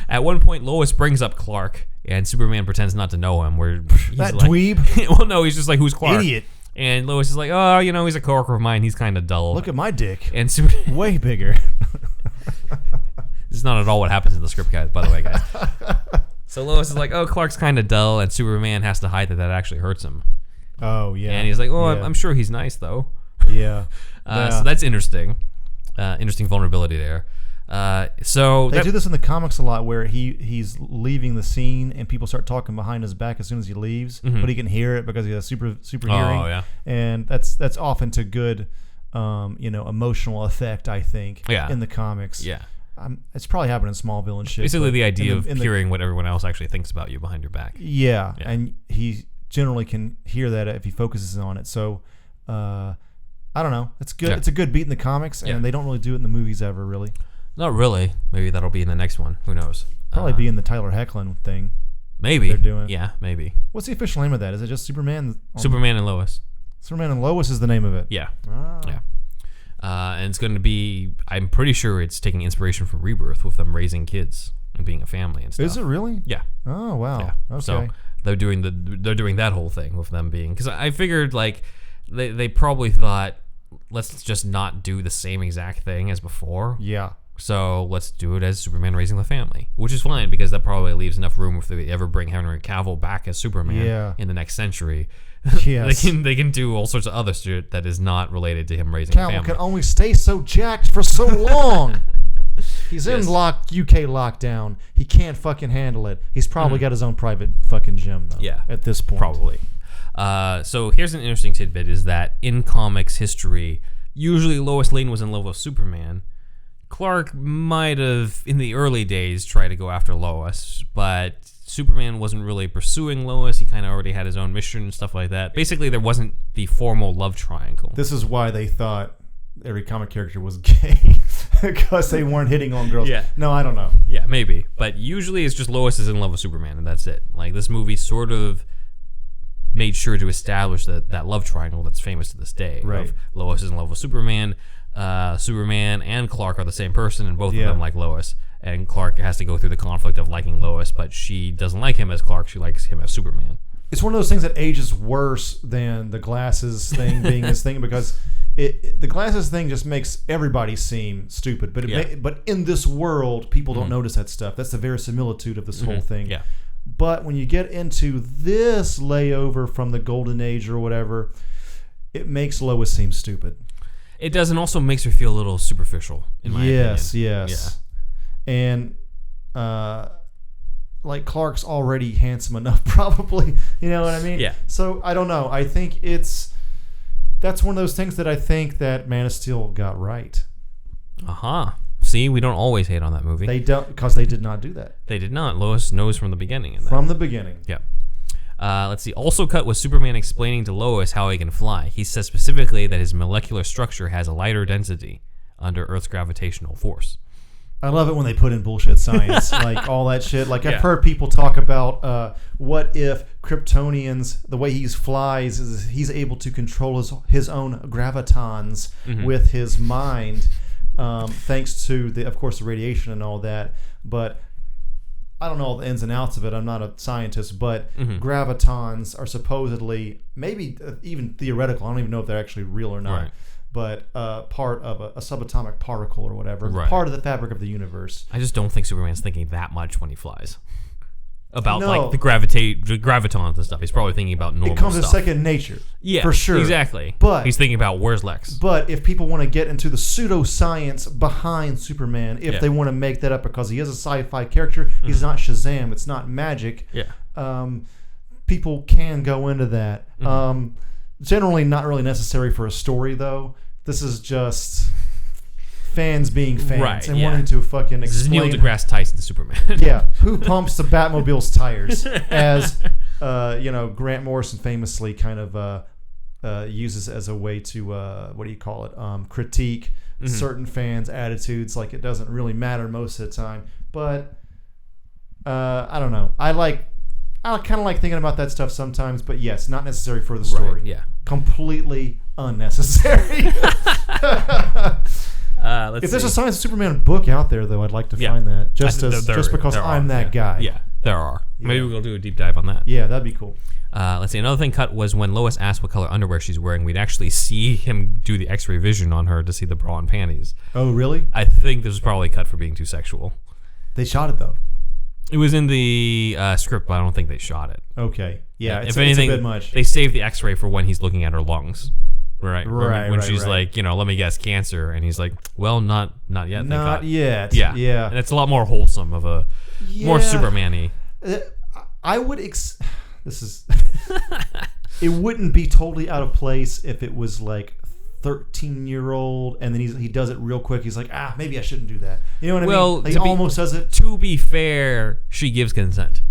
Speaker 2: At one point, Lois brings up Clark, and Superman pretends not to know him. Where he's
Speaker 1: That
Speaker 2: like,
Speaker 1: dweeb.
Speaker 2: Well, no, he's just like, "Who's Clark?"
Speaker 1: Idiot.
Speaker 2: And Lois is like, "Oh, he's a coworker of mine. He's kind of dull."
Speaker 1: Look at my dick.
Speaker 2: And Superman.
Speaker 1: Way bigger.
Speaker 2: This is not at all what happens in the script, guys. By the way, guys. So Lois is like, "Oh, Clark's kind of dull," and Superman has to hide that actually hurts him.
Speaker 1: Oh yeah.
Speaker 2: And he's like, "Oh,
Speaker 1: Yeah.
Speaker 2: I'm sure he's nice though."
Speaker 1: Yeah.
Speaker 2: So that's interesting. Interesting vulnerability there. So
Speaker 1: They do this in the comics a lot, where he's leaving the scene and people start talking behind his back as soon as he leaves, but he can hear it because he has super hearing.
Speaker 2: Oh yeah.
Speaker 1: And that's often to good, emotional effect, I think.
Speaker 2: Yeah.
Speaker 1: In the comics.
Speaker 2: Yeah.
Speaker 1: It's probably happened in Smallville and shit.
Speaker 2: Basically,
Speaker 1: but
Speaker 2: the idea
Speaker 1: in
Speaker 2: of hearing what everyone else actually thinks about you behind your back.
Speaker 1: Yeah, and he generally can hear that if he focuses on it. So, I don't know. It's good.
Speaker 2: Yeah.
Speaker 1: It's a good beat in the comics, and they don't really do it in the movies ever, really.
Speaker 2: Not really. Maybe that'll be in the next one. Who knows?
Speaker 1: Probably be in the Tyler Hoechlin thing.
Speaker 2: Maybe
Speaker 1: they're doing.
Speaker 2: Yeah, maybe.
Speaker 1: What's the official name of that? Is it just Superman?
Speaker 2: Superman and Lois.
Speaker 1: Superman and Lois is the name of it.
Speaker 2: Yeah.
Speaker 1: Ah.
Speaker 2: Yeah. And it's going to be, I'm pretty sure it's taking inspiration from Rebirth with them raising kids and being a family and stuff.
Speaker 1: Is it really?
Speaker 2: Yeah.
Speaker 1: Oh wow.
Speaker 2: Yeah.
Speaker 1: Okay.
Speaker 2: So they're doing that whole thing with them being, because I figured like they probably thought let's just not do the same exact thing as before.
Speaker 1: Yeah.
Speaker 2: So let's do it as Superman raising the family, which is fine because that probably leaves enough room if they ever bring Henry Cavill back as Superman in the next century.
Speaker 1: Yes.
Speaker 2: they can do all sorts of other shit that is not related to him raising a family.
Speaker 1: Cavill can only stay so jacked for so long. He's in UK lockdown. He can't fucking handle it. He's probably got his own private fucking gym, though.
Speaker 2: Yeah.
Speaker 1: At this point.
Speaker 2: Probably. So here's an interesting tidbit is that in comics history, usually Lois Lane was in love with Superman. Clark might have, in the early days, tried to go after Lois, but Superman wasn't really pursuing Lois. He kind of already had his own mission and stuff like that. Basically, there wasn't the formal love triangle.
Speaker 1: This is why they thought every comic character was gay, because they weren't hitting on girls.
Speaker 2: Yeah.
Speaker 1: No, I don't know.
Speaker 2: Yeah, maybe. But usually it's just Lois is in love with Superman, and that's it. Like, this movie sort of made sure to establish that love triangle that's famous to this day.
Speaker 1: Right.
Speaker 2: Of Lois is in love with Superman. Superman and Clark are the same person, and both of them like Lois. And Clark has to go through the conflict of liking Lois, but she doesn't like him as Clark. She likes him as Superman.
Speaker 1: It's one of those things that ages worse than the glasses thing being his thing, because the glasses thing just makes everybody seem stupid. But but in this world, people don't notice that stuff. That's the verisimilitude of this whole thing.
Speaker 2: Yeah.
Speaker 1: But when you get into this layover from the Golden Age or whatever, it makes Lois seem stupid.
Speaker 2: It does, and also makes her feel a little superficial, in my opinion.
Speaker 1: Yes. Yeah. And like Clark's already handsome enough, probably. You know what I mean?
Speaker 2: Yeah.
Speaker 1: So I don't know. I think that's one of those things that I think that Man of Steel got right.
Speaker 2: See, we don't always hate on that movie.
Speaker 1: They don't, because they did not do that.
Speaker 2: They did not. Lois knows from the beginning. In that.
Speaker 1: From the beginning.
Speaker 2: Yeah. Let's see. Also cut was Superman explaining to Lois how he can fly. He says specifically that his molecular structure has a lighter density under Earth's gravitational force.
Speaker 1: I love it when they put in bullshit science, like all that shit. Like I've heard people talk about what if Kryptonians, the way he flies, is he's able to control his own gravitons with his mind, thanks to of course the radiation and all that. But I don't know all the ins and outs of it. I'm not a scientist, but gravitons are supposedly, maybe even theoretical. I don't even know if they're actually real or not. Right. But part of a subatomic particle or whatever, part of the fabric of the universe.
Speaker 2: I just don't think Superman's thinking that much when he flies about like the gravitons and stuff. He's probably thinking about normal stuff. It comes
Speaker 1: as second nature, for sure.
Speaker 2: Exactly.
Speaker 1: But
Speaker 2: he's thinking about where's Lex.
Speaker 1: But if people want to get into the pseudoscience behind Superman, if they want to make that up because he is a sci-fi character, he's not Shazam, it's not magic. Yeah. People can go into that. Generally not really necessary for a story, though. This is just fans being fans and wanting to fucking explain. This is
Speaker 2: Neil deGrasse Tyson Superman.
Speaker 1: Who pumps the Batmobile's tires, as Grant Morrison famously kind of uses as a way to critique certain fans' attitudes. Like it doesn't really matter most of the time, but I don't know. I kind of like thinking about that stuff sometimes, but yes, not necessary for the story.
Speaker 2: Right, yeah.
Speaker 1: Completely unnecessary. If there's a Science of Superman book out there, though, I'd like to find that. Just because I'm that guy.
Speaker 2: Yeah, there are. Maybe we'll do a deep dive on that.
Speaker 1: Yeah, that'd be cool.
Speaker 2: Let's see. Another thing cut was when Lois asked what color underwear she's wearing, we'd actually see him do the X-ray vision on her to see the bra and panties.
Speaker 1: Oh, really?
Speaker 2: I think this was probably cut for being too sexual.
Speaker 1: They shot it, though.
Speaker 2: It was in the script, but I don't think they shot it.
Speaker 1: Okay. Yeah,
Speaker 2: if anything,
Speaker 1: it's a bit much.
Speaker 2: They saved the X-ray for when he's looking at her lungs. Right. When she's like, let me guess, cancer. And he's like, well, not yet.
Speaker 1: Not yet.
Speaker 2: Yeah. And it's a lot more wholesome of a more Superman-y.
Speaker 1: I would... This is... It wouldn't be totally out of place if it was like 13-year-old and then he does it real quick. He's like, maybe I shouldn't do that. You know what I mean? He almost does it.
Speaker 2: To be fair, she gives consent.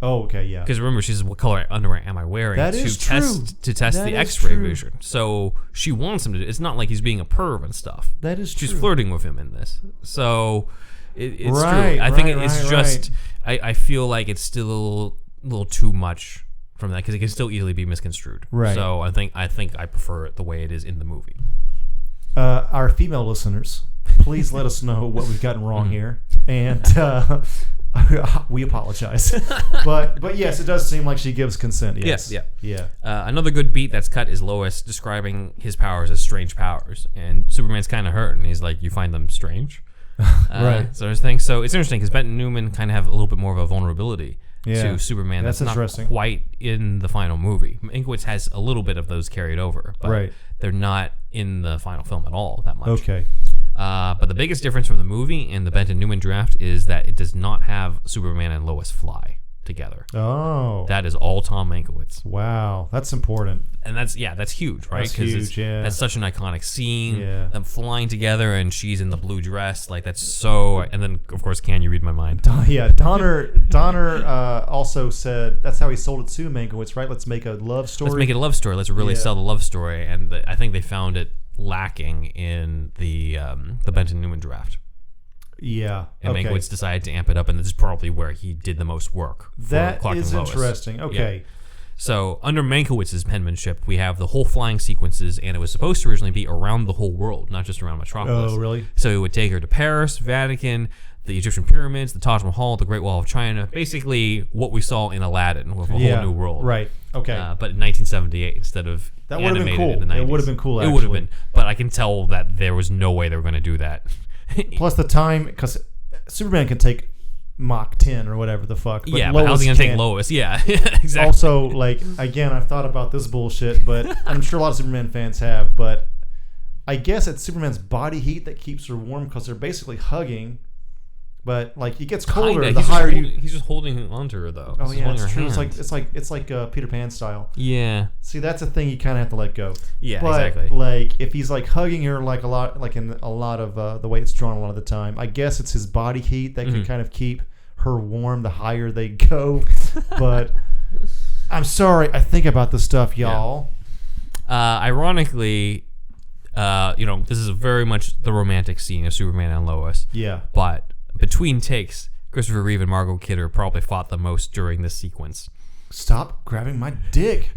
Speaker 1: Oh, okay, yeah.
Speaker 2: Because remember, she says, what color underwear am I wearing?
Speaker 1: That is true.
Speaker 2: To test the X-ray vision. So she wants him to do it. It's not like he's being a perv and stuff.
Speaker 1: That is true.
Speaker 2: She's flirting with him in this. So it's true. I think it's just, I feel like it's still a little too much from that because it can still easily be misconstrued. Right. So I think I prefer it the way it is in the movie. Our
Speaker 1: female listeners, please let us know what we've gotten wrong here. And We apologize. but yes, it does seem like she gives consent. Yes.
Speaker 2: Yeah. Another good beat that's cut is Lois describing his powers as strange powers, and Superman's kind of hurt, and he's like, "You find them strange?"
Speaker 1: Right.
Speaker 2: Sort of thing. So it's interesting because Benton-Newman kind of have a little bit more of a vulnerability to Superman.
Speaker 1: That's
Speaker 2: not
Speaker 1: interesting.
Speaker 2: Quite in the final movie. Mankiewicz has a little bit of those carried over, but they're not in the final film at all that much.
Speaker 1: Okay.
Speaker 2: But the biggest difference from the movie and the Benton-Newman draft is that it does not have Superman and Lois fly together.
Speaker 1: Oh.
Speaker 2: That is all Tom Mankiewicz.
Speaker 1: Wow. That's important.
Speaker 2: And that's huge, right?
Speaker 1: That's huge,
Speaker 2: That's such an iconic scene.
Speaker 1: Yeah.
Speaker 2: Them flying together and she's in the blue dress. Like, that's so... And then, of course, Can You Read My Mind?
Speaker 1: Donner also said that's how he sold it to Mankiewicz, right? Let's make a love story.
Speaker 2: Let's make it a love story. Let's really sell the love story. And I think they found it lacking in the Benton-Newman draft.
Speaker 1: Yeah.
Speaker 2: And Mankiewicz decided to amp it up, and this is probably where he did the most work.
Speaker 1: That
Speaker 2: Clark
Speaker 1: is
Speaker 2: and Lois.
Speaker 1: interesting. Okay.
Speaker 2: Yeah. So under Mankiewicz's penmanship, we have the whole flying sequences, and it was supposed to originally be around the whole world, not just around Metropolis.
Speaker 1: Oh, really?
Speaker 2: So he would take her to Paris, Vatican, the Egyptian pyramids, the Taj Mahal, the Great Wall of China, basically what we saw in Aladdin with a whole new world.
Speaker 1: Right. Okay.
Speaker 2: But in 1978 instead of
Speaker 1: that would have been cool.
Speaker 2: In the 90s.
Speaker 1: It would have been cool. Actually.
Speaker 2: It would have been, but I can tell that there was no way they were going to do that.
Speaker 1: Plus the time, because Superman can take Mach 10 or whatever the fuck.
Speaker 2: But but how's he going to take Lois? Yeah, exactly.
Speaker 1: Also, like, again, I've thought about this bullshit, but I'm sure a lot of Superman fans have, but I guess it's Superman's body heat that keeps her warm because they're basically hugging, but, like, it gets colder
Speaker 2: Kinda.
Speaker 1: the higher you...
Speaker 2: He's just holding onto her, though.
Speaker 1: Oh, yeah, it's true.
Speaker 2: Hand.
Speaker 1: It's like Peter Pan style.
Speaker 2: Yeah.
Speaker 1: See, that's a thing you kind of have to let go.
Speaker 2: Yeah,
Speaker 1: but,
Speaker 2: exactly.
Speaker 1: Like, if he's, like, hugging her like a lot, like in a lot of the way it's drawn a lot of the time, I guess it's his body heat that can kind of keep her warm the higher they go. But I'm sorry, I think about this stuff, y'all.
Speaker 2: Yeah. Ironically, this is very much the romantic scene of Superman and Lois.
Speaker 1: Yeah.
Speaker 2: But between takes, Christopher Reeve and Margot Kidder probably fought the most during this sequence.
Speaker 1: Stop grabbing my dick,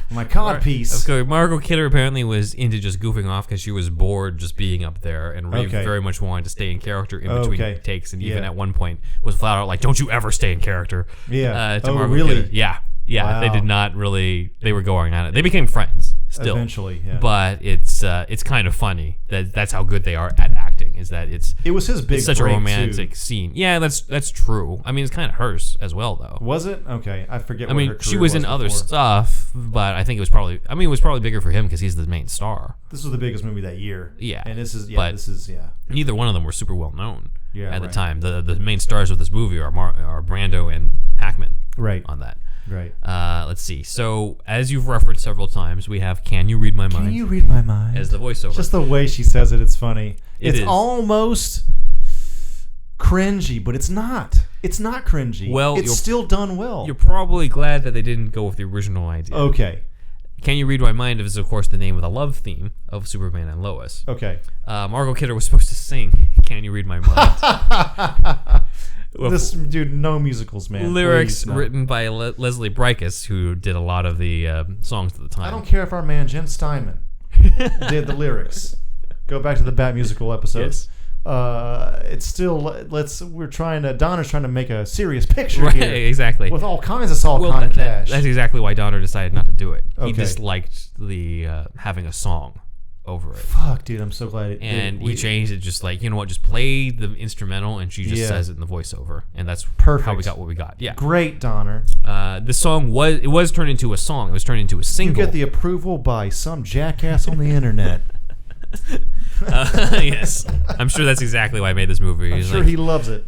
Speaker 1: my codpiece.
Speaker 2: Okay, Margot Kidder apparently was into just goofing off because she was bored just being up there, and Reeve very much wanted to stay in character in between takes, and even at one point was flat out like, "Don't you ever stay in character?"
Speaker 1: Yeah.
Speaker 2: To Margot Kidder. Yeah. Wow. They did not really. They were going on it. They became friends still,
Speaker 1: eventually. Yeah.
Speaker 2: But it's kind of funny that's how good they are at acting. Is that it was his big it's such a romantic scene. Yeah, that's true. I mean, it's kind of hers as well, though.
Speaker 1: Was it? Okay, I forget.
Speaker 2: I mean, she was in other stuff, but I think it was probably. I mean, it was probably bigger for him because he's the main star.
Speaker 1: This was the biggest movie that year.
Speaker 2: Yeah,
Speaker 1: and this is
Speaker 2: neither one of them were super well known.
Speaker 1: Yeah,
Speaker 2: at the time. The main stars of this movie are Brando and Hackman.
Speaker 1: Right.
Speaker 2: On that.
Speaker 1: Right.
Speaker 2: Let's see. So, as you've referenced several times, we have "Can You Read My Mind?"
Speaker 1: Can you read my mind?
Speaker 2: As the voiceover.
Speaker 1: Just the way she says it, it's funny. It's
Speaker 2: is.
Speaker 1: Almost cringy, but it's not. It's not cringy.
Speaker 2: Well,
Speaker 1: it's still done well.
Speaker 2: You're probably glad that they didn't go with the original idea.
Speaker 1: Okay.
Speaker 2: "Can You Read My Mind?" is, of course, the name of the love theme of Superman and Lois.
Speaker 1: Okay.
Speaker 2: Margot Kidder was supposed to sing "Can You Read My Mind?"
Speaker 1: This dude, no musicals, man.
Speaker 2: Lyrics
Speaker 1: Please, no.
Speaker 2: written by Leslie Bricusse, who did a lot of the songs at the time.
Speaker 1: I don't care if our man Jen Steinman did the lyrics. Go back to the Bat musical episodes.
Speaker 2: Yes.
Speaker 1: It's still Donner's trying to make a serious picture
Speaker 2: right,
Speaker 1: here.
Speaker 2: Exactly.
Speaker 1: With all kinds of salt con cash.
Speaker 2: That's exactly why Donner decided not to do it.
Speaker 1: Okay.
Speaker 2: He disliked the having a song over it.
Speaker 1: Fuck, dude, I'm so glad.
Speaker 2: He changed it, just like, just play the instrumental, and she just says it in the voiceover, and that's
Speaker 1: perfect.
Speaker 2: How we got what we got. Yeah,
Speaker 1: great, Donner.
Speaker 2: The song was turned into a song. It was turned into a single.
Speaker 1: You get the approval by some jackass on the internet.
Speaker 2: Yes, I'm sure that's exactly why I made this movie.
Speaker 1: I'm sure he loves it.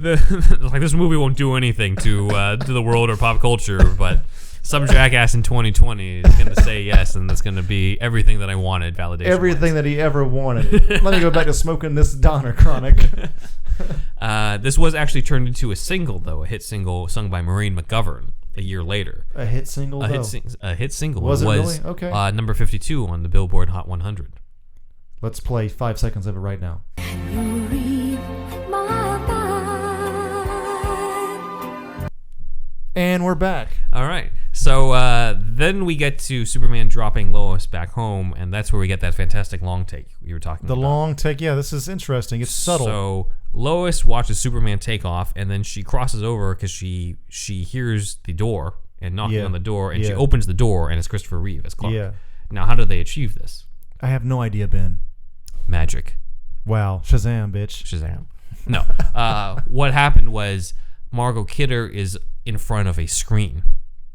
Speaker 2: Like, this movie won't do anything to the world or pop culture, but some jackass in 2020 is going to say yes, and that's going to be everything that I wanted. Validation.
Speaker 1: Everything that he ever wanted. Let me go back to smoking this Donner chronic.
Speaker 2: This was actually turned into a single, though, a hit single sung by Maureen McGovern a year later.
Speaker 1: A hit single,
Speaker 2: a hit single.
Speaker 1: Was it really? Okay.
Speaker 2: Number 52 on the Billboard Hot 100.
Speaker 1: Let's play 5 seconds of it right now. And we're back.
Speaker 2: All right. So then we get to Superman dropping Lois back home, and that's where we get that fantastic long take you were talking about.
Speaker 1: The long take, yeah, this is interesting. It's subtle.
Speaker 2: So Lois watches Superman take off, and then she crosses over because she hears the door and knocking on the door, and she opens the door, and it's Christopher Reeve as Clark.
Speaker 3: Yeah. Now,
Speaker 2: how did they achieve this?
Speaker 3: I have no idea, Ben.
Speaker 2: Magic.
Speaker 3: Wow. Shazam, bitch.
Speaker 2: Shazam. No. What happened was Margot Kidder is in front of a screen.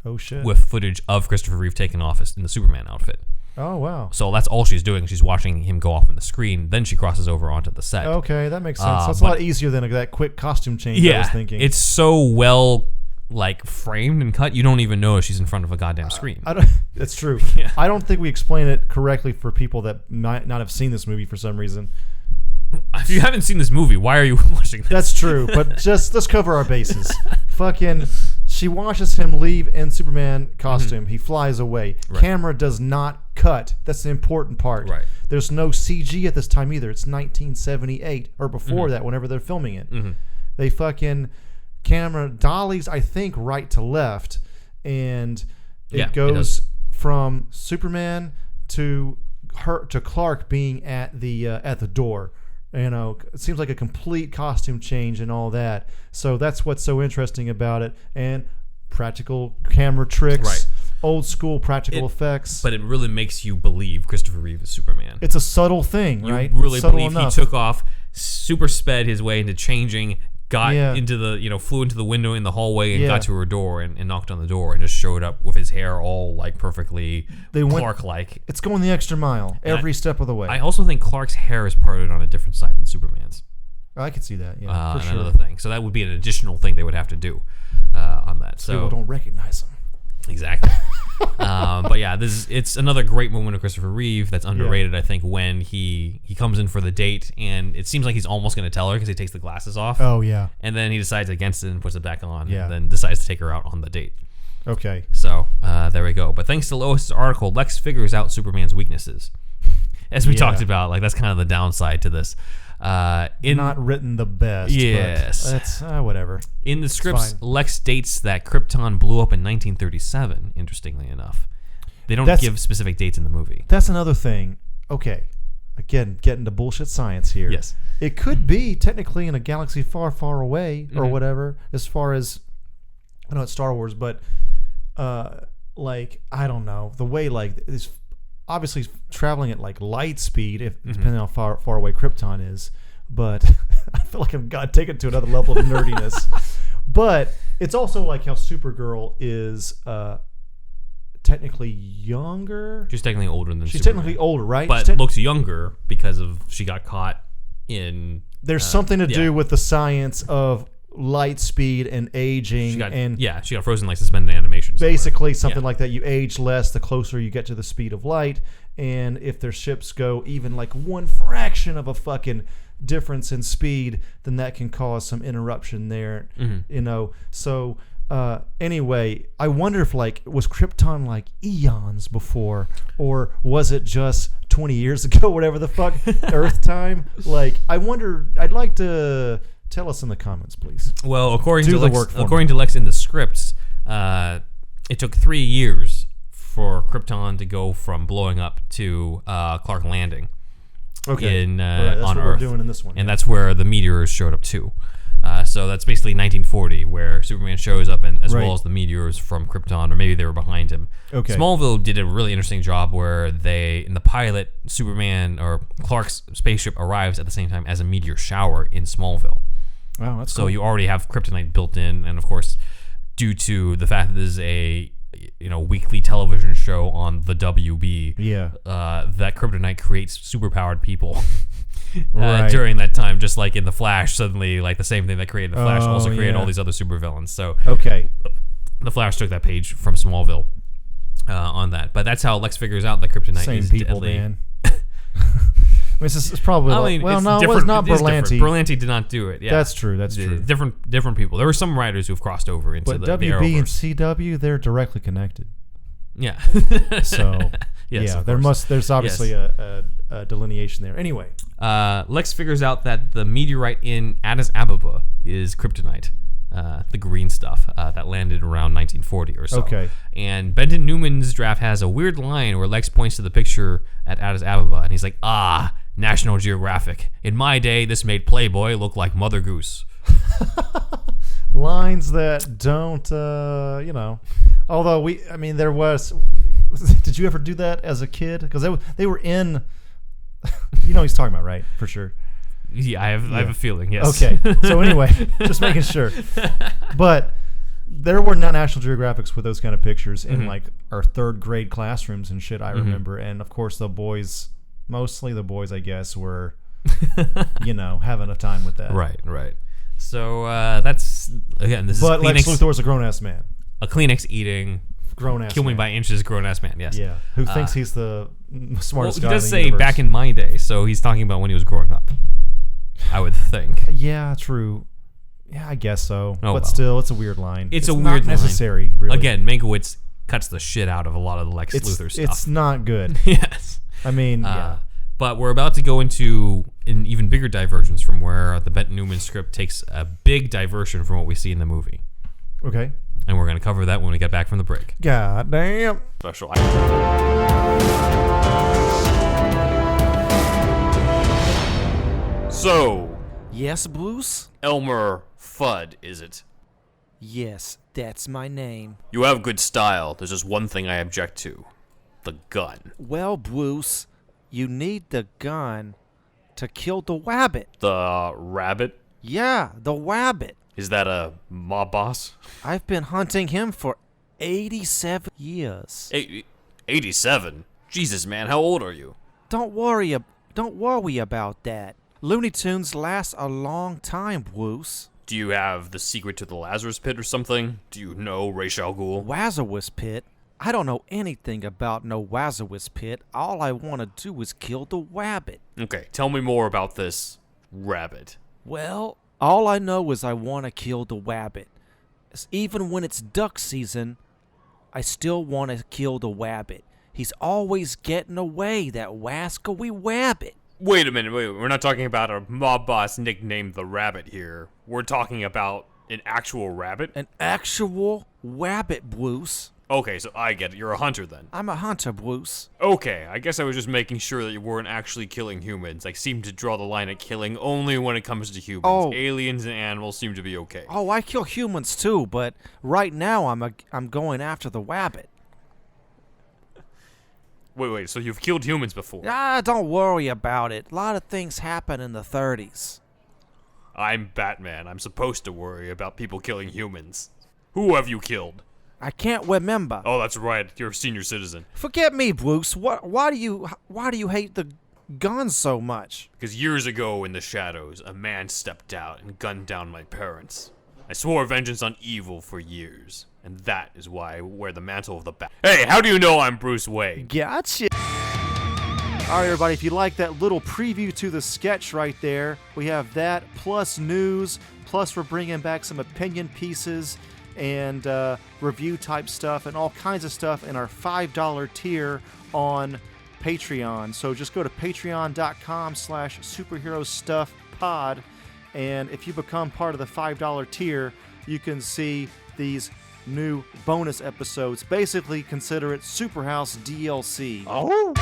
Speaker 3: Oh, shit.
Speaker 2: With footage of Christopher Reeve taking off in the Superman outfit.
Speaker 3: Oh, wow.
Speaker 2: So that's all she's doing. She's watching him go off on the screen. Then she crosses over onto the set.
Speaker 3: Okay, that makes sense. That's a lot easier than that quick costume change I was thinking.
Speaker 2: It's so well framed and cut, you don't even know she's in front of a goddamn screen.
Speaker 3: That's true. Yeah. I don't think we explain it correctly for people that might not have seen this movie for some reason.
Speaker 2: If you haven't seen this movie, why are you watching this?
Speaker 3: That's true, but just let's cover our bases. Fucking, she watches him leave in Superman costume. He flies away. Right. Camera does not cut. That's the important part.
Speaker 2: Right.
Speaker 3: There's no CG at this time either. It's 1978 or before that, whenever they're filming it. They fucking camera dollies, I think, right to left, and it goes from Superman to Clark being at the door. You know, it seems like a complete costume change and all that. So that's what's so interesting about it. And practical camera tricks, old school practical effects.
Speaker 2: But it really makes you believe Christopher Reeve is Superman.
Speaker 3: It's a subtle thing, right?
Speaker 2: You really
Speaker 3: subtle
Speaker 2: believe
Speaker 3: enough.
Speaker 2: He took off, super sped his way into changing, got into the, flew into the window in the hallway and got to her door and knocked on the door and just showed up with his hair all perfectly Clark-like.
Speaker 3: It's going the extra mile every step of the way.
Speaker 2: I also think Clark's hair is parted on a different side than Superman's.
Speaker 3: I could see that, for sure.
Speaker 2: Another thing. So that would be an additional thing they would have to do on that. So
Speaker 3: people don't recognize him.
Speaker 2: Exactly. But yeah, it's another great moment of Christopher Reeve that's underrated, I think, when he comes in for the date, and it seems like he's almost going to tell her because he takes the glasses off.
Speaker 3: Oh, yeah.
Speaker 2: And then he decides against it and puts it back on,
Speaker 3: and
Speaker 2: then decides to take her out on the date.
Speaker 3: Okay.
Speaker 2: So there we go. But thanks to Lois' article, Lex figures out Superman's weaknesses. As we talked about, that's kind of the downside to this.
Speaker 3: Not written the best.
Speaker 2: Yes.
Speaker 3: But that's whatever.
Speaker 2: In the scripts, Lex states that Krypton blew up in 1937, interestingly enough. They don't give specific dates in the movie.
Speaker 3: That's another thing. Okay. Again, getting to bullshit science here.
Speaker 2: Yes.
Speaker 3: It could be technically in a galaxy far, far away or whatever, as far as, I know it's Star Wars, but I don't know. The way this obviously traveling at light speed, depending on how far away Krypton is. But I feel like I've got to take it to another level of nerdiness. But it's also like how Supergirl is technically younger.
Speaker 2: She's technically older than
Speaker 3: She's
Speaker 2: Superman.
Speaker 3: technically older, right?
Speaker 2: But looks younger because she got caught in...
Speaker 3: There's something to do with the science of light speed and aging. She
Speaker 2: got frozen like suspended animation.
Speaker 3: Basically something like that. You age less the closer you get to the speed of light, and if their ships go even one fraction of a fucking difference in speed, then that can cause some interruption there. So anyway, I wonder if was Krypton eons before, or was it just 20 years ago, whatever the fuck, Earth time? I wonder. I'd like to tell us in the comments, please.
Speaker 2: Well, according to Lex in the scripts, it took 3 years for Krypton to go from blowing up to Clark landing.
Speaker 3: Okay.
Speaker 2: That's on
Speaker 3: what
Speaker 2: Earth.
Speaker 3: We're doing in this one.
Speaker 2: And that's where the meteors showed up too. So that's basically 1940, where Superman shows up, and as well as the meteors from Krypton, or maybe they were behind him.
Speaker 3: Okay.
Speaker 2: Smallville did a really interesting job where in the pilot, Superman or Clark's spaceship arrives at the same time as a meteor shower in Smallville.
Speaker 3: Wow, that's
Speaker 2: so
Speaker 3: cool.
Speaker 2: You already have Kryptonite built in, and of course, due to the fact that this is a weekly television show on the WB, that Kryptonite creates superpowered people during that time, just like in The Flash. Suddenly, the same thing that created The Flash also created all these other supervillains. So The Flash took that page from Smallville on that, but that's how Lex figures out that Kryptonite is deadly.
Speaker 3: Man. I mean, it's probably. It was not Berlanti.
Speaker 2: Berlanti did not do it. Yeah,
Speaker 3: that's true. That's true.
Speaker 2: Different people. There were some writers who've crossed over into the
Speaker 3: WB and CW. They're directly connected.
Speaker 2: Yeah.
Speaker 3: So there's obviously a delineation there. Anyway,
Speaker 2: Lex figures out that the meteorite in Addis Ababa is Kryptonite. The green stuff that landed around 1940 or so.
Speaker 3: Okay.
Speaker 2: And Benton-Newman's draft has a weird line where Lex points to the picture at Addis Ababa, and he's like, National Geographic. In my day, this made Playboy look like Mother Goose.
Speaker 3: Lines that don't, although there was, did you ever do that as a kid? Because they were in, he's talking about, right? For sure.
Speaker 2: Yeah, I have a feeling, yes.
Speaker 3: Okay. So anyway, just making sure. But there were not National Geographics with those kind of pictures in like our third grade classrooms and shit, I remember. And of course the boys, mostly the boys, I guess, were, having a time with that.
Speaker 2: Right. So that's, again, this
Speaker 3: but
Speaker 2: is
Speaker 3: Lex
Speaker 2: Kleenex.
Speaker 3: Luthor's a grown-ass man.
Speaker 2: A Kleenex eating,
Speaker 3: Grown-ass
Speaker 2: kill me
Speaker 3: man.
Speaker 2: by inches, grown-ass man, yes.
Speaker 3: Yeah. Who thinks he's the smartest guy
Speaker 2: He does
Speaker 3: in the
Speaker 2: say
Speaker 3: universe.
Speaker 2: back in my day, so he's talking about when he was growing up, I would think.
Speaker 3: Yeah, true. Yeah, I guess so.
Speaker 2: Oh,
Speaker 3: but
Speaker 2: well.
Speaker 3: still, it's a weird line.
Speaker 2: It's a
Speaker 3: not
Speaker 2: weird line.
Speaker 3: necessary, really.
Speaker 2: Again, Mankiewicz cuts the shit out of a lot of the Lex Luthor stuff.
Speaker 3: It's not good.
Speaker 2: Yes.
Speaker 3: I mean, yeah.
Speaker 2: But we're about to go into an even bigger divergence from where the Benton-Newman script takes a big diversion from what we see in the movie.
Speaker 3: Okay.
Speaker 2: And we're going to cover that when we get back from the break.
Speaker 3: God damn.
Speaker 2: Special. So,
Speaker 1: Yes, Bruce?
Speaker 2: Elmer Fudd, is it?
Speaker 1: Yes, that's my name.
Speaker 2: You have good style. There's just one thing I object to. The gun.
Speaker 1: Well, Bruce, you need the gun to kill the wabbit.
Speaker 2: The rabbit?
Speaker 1: Yeah, the wabbit.
Speaker 2: Is that a mob boss?
Speaker 1: I've been hunting him for 87 years.
Speaker 2: 87? Jesus, man, how old are you?
Speaker 1: Don't worry about that. Looney Tunes last a long time, Bruce.
Speaker 2: Do you have the secret to the Lazarus Pit or something? Do you know Ra's al Ghul?
Speaker 1: Lazarus Pit? I don't know anything about no Lazarus Pit. All I want to do is kill the wabbit.
Speaker 2: Okay, tell me more about this rabbit.
Speaker 1: Well, all I know is I want to kill the wabbit. Even when it's duck season, I still want to kill the wabbit. He's always getting away, that wascally wabbit.
Speaker 2: Wait a minute, we're not talking about a mob boss nicknamed the Rabbit here. We're talking about an actual rabbit?
Speaker 1: An actual wabbit, Bruce.
Speaker 2: Okay, so I get it. You're a hunter then.
Speaker 1: I'm a hunter, Bruce.
Speaker 2: Okay, I guess I was just making sure that you weren't actually killing humans. I seem to draw the line at killing only when it comes to humans.
Speaker 1: Oh.
Speaker 2: Aliens and animals seem to be okay.
Speaker 1: Oh, I kill humans too, but right now I'm going after the wabbit.
Speaker 2: Wait, so you've killed humans before?
Speaker 1: Ah, don't worry about it. A lot of things happen in the 30s.
Speaker 2: I'm Batman. I'm supposed to worry about people killing humans. Who have you killed?
Speaker 1: I can't remember.
Speaker 2: Oh, that's right. You're a senior citizen.
Speaker 1: Forget me, Bruce. Why do you hate the gun so much?
Speaker 2: Because years ago in the shadows, a man stepped out and gunned down my parents. I swore vengeance on evil for years, and that is why I wear the mantle of the bat. Hey, how do you know I'm Bruce Wayne?
Speaker 1: Gotcha. All right, everybody, if you like that little preview to the sketch right there, we have that plus news, plus we're bringing back some opinion pieces and review type stuff and all kinds of stuff in our $5 tier on Patreon. So just go to patreon.com/superherostuffpod, and if you become part of the $5 tier, you can see these new bonus episodes. Basically, consider it Superhouse DLC.
Speaker 2: Oh.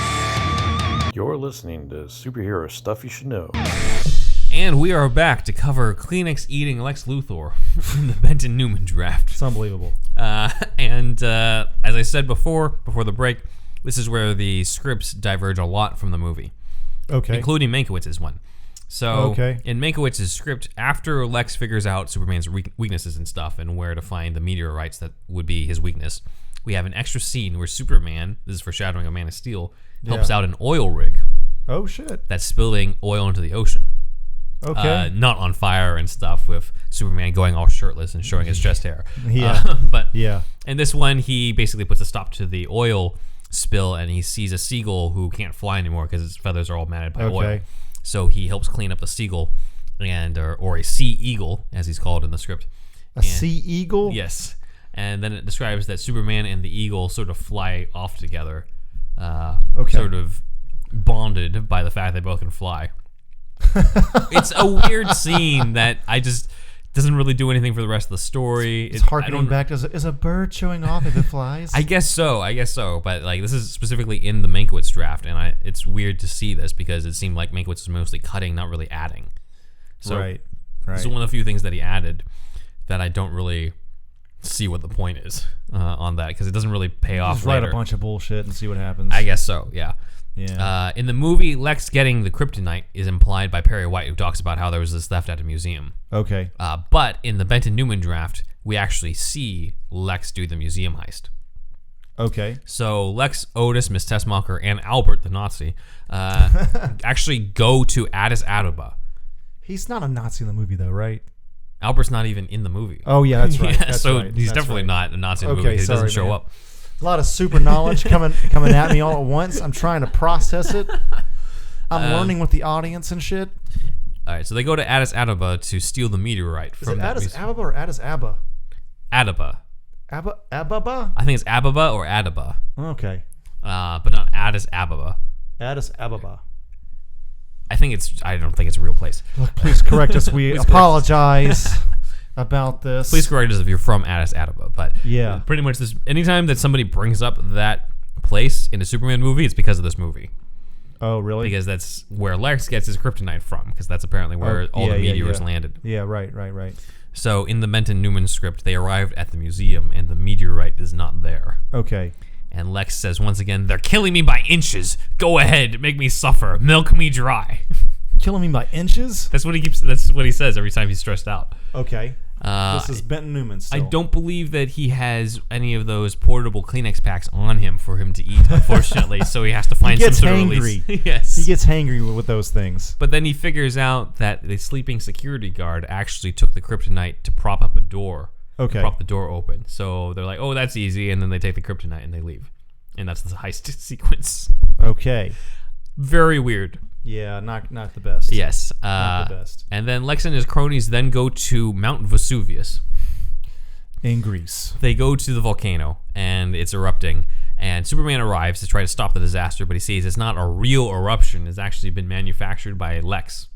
Speaker 4: You're listening to Superhero Stuff You Should Know.
Speaker 2: And we are back to cover Kleenex eating Lex Luthor from the Benton-Newman draft.
Speaker 3: It's unbelievable.
Speaker 2: And as I said before the break, this is where the scripts diverge a lot from the movie.
Speaker 3: Okay.
Speaker 2: Including Mankiewicz's one. So in Mankiewicz's script, after Lex figures out Superman's weaknesses and stuff and where to find the meteorites that would be his weakness, we have an extra scene where Superman, this is foreshadowing a Man of Steel, helps out an oil rig
Speaker 3: Oh, shit.
Speaker 2: that's spilling oil into the ocean.
Speaker 3: Okay.
Speaker 2: Not on fire and stuff, with Superman going all shirtless and showing his chest hair.
Speaker 3: Yeah.
Speaker 2: But
Speaker 3: Yeah.
Speaker 2: in this one, he basically puts a stop to the oil spill, and he sees a seagull who can't fly anymore because his feathers are all matted by oil.
Speaker 3: Okay.
Speaker 2: So he helps clean up the seagull, or a sea eagle, as he's called in the script.
Speaker 3: A sea eagle?
Speaker 2: Yes. And then it describes that Superman and the eagle sort of fly off together, sort of bonded by the fact they both can fly. It's a weird scene that doesn't really do anything for the rest of the story.
Speaker 3: It's harkening back to is a bird showing off if it flies?
Speaker 2: I guess so. But like this is specifically in the Mankiewicz draft, and it's weird to see this because it seemed like Mankiewicz was mostly cutting, not really adding. So
Speaker 3: right.
Speaker 2: This is one of the few things that he added that I don't really see what the point is on that because it doesn't really pay off.
Speaker 3: Just write a bunch of bullshit and see what happens.
Speaker 2: I guess so. Yeah.
Speaker 3: Yeah.
Speaker 2: In the movie, Lex getting the kryptonite is implied by Perry White, who talks about how there was this theft at a museum.
Speaker 3: Okay.
Speaker 2: But in the Benton-Newman draft, we actually see Lex do the museum heist.
Speaker 3: Okay.
Speaker 2: So Lex, Otis, Miss Tessmacher, and Albert, the Nazi, actually go to Addis Ababa.
Speaker 3: He's not a Nazi in the movie, though, right?
Speaker 2: Albert's not even in the movie.
Speaker 3: Oh, yeah, that's right.
Speaker 2: Yeah, so he's definitely not a Nazi in the movie. He doesn't show up.
Speaker 3: A lot of super knowledge coming at me all at once. I'm trying to process it. I'm learning with the audience and shit.
Speaker 2: All right, so they go to Addis Ababa to steal the meteorite
Speaker 3: Is
Speaker 2: from
Speaker 3: it Addis Ababa or Addis Abba?
Speaker 2: Ababa.
Speaker 3: Ababa?
Speaker 2: I think it's Ababa or Adaba.
Speaker 3: Okay.
Speaker 2: But not Addis Ababa.
Speaker 3: Addis Ababa.
Speaker 2: I don't think it's a real place.
Speaker 3: Look, please correct us. We apologize about this.
Speaker 2: Please correct us if you're from Addis Ababa. But
Speaker 3: yeah,
Speaker 2: pretty much this. Anytime that somebody brings up that place in a Superman movie, it's because of this movie.
Speaker 3: Oh, really?
Speaker 2: Because that's where Lex gets his kryptonite from. Because that's apparently where all the meteors landed.
Speaker 3: Yeah, right.
Speaker 2: So in the Benton-Newman script, they arrived at the museum, and the meteorite is not there.
Speaker 3: Okay.
Speaker 2: And Lex says once again, "They're killing me by inches. Go ahead, make me suffer. Milk me dry."
Speaker 3: Killing me by inches?
Speaker 2: That's what he says every time he's stressed out.
Speaker 3: Okay. This is Benton-Newman still.
Speaker 2: I don't believe that he has any of those portable Kleenex packs on him for him to eat, unfortunately. So he has to find some sort of release. Yes.
Speaker 3: He gets hangry with those things.
Speaker 2: But then he figures out that the sleeping security guard actually took the kryptonite to prop up a door.
Speaker 3: Okay.
Speaker 2: Prop the door open. So they're like, "Oh, that's easy," and then they take the kryptonite and they leave. And that's the heist sequence.
Speaker 3: Okay.
Speaker 2: Very weird.
Speaker 3: Yeah, not the best.
Speaker 2: Yes.
Speaker 3: Not the best.
Speaker 2: And then Lex and his cronies then go to Mount Vesuvius.
Speaker 3: In Greece.
Speaker 2: They go to the volcano, and it's erupting. And Superman arrives to try to stop the disaster, but he sees it's not a real eruption. It's actually been manufactured by Lex.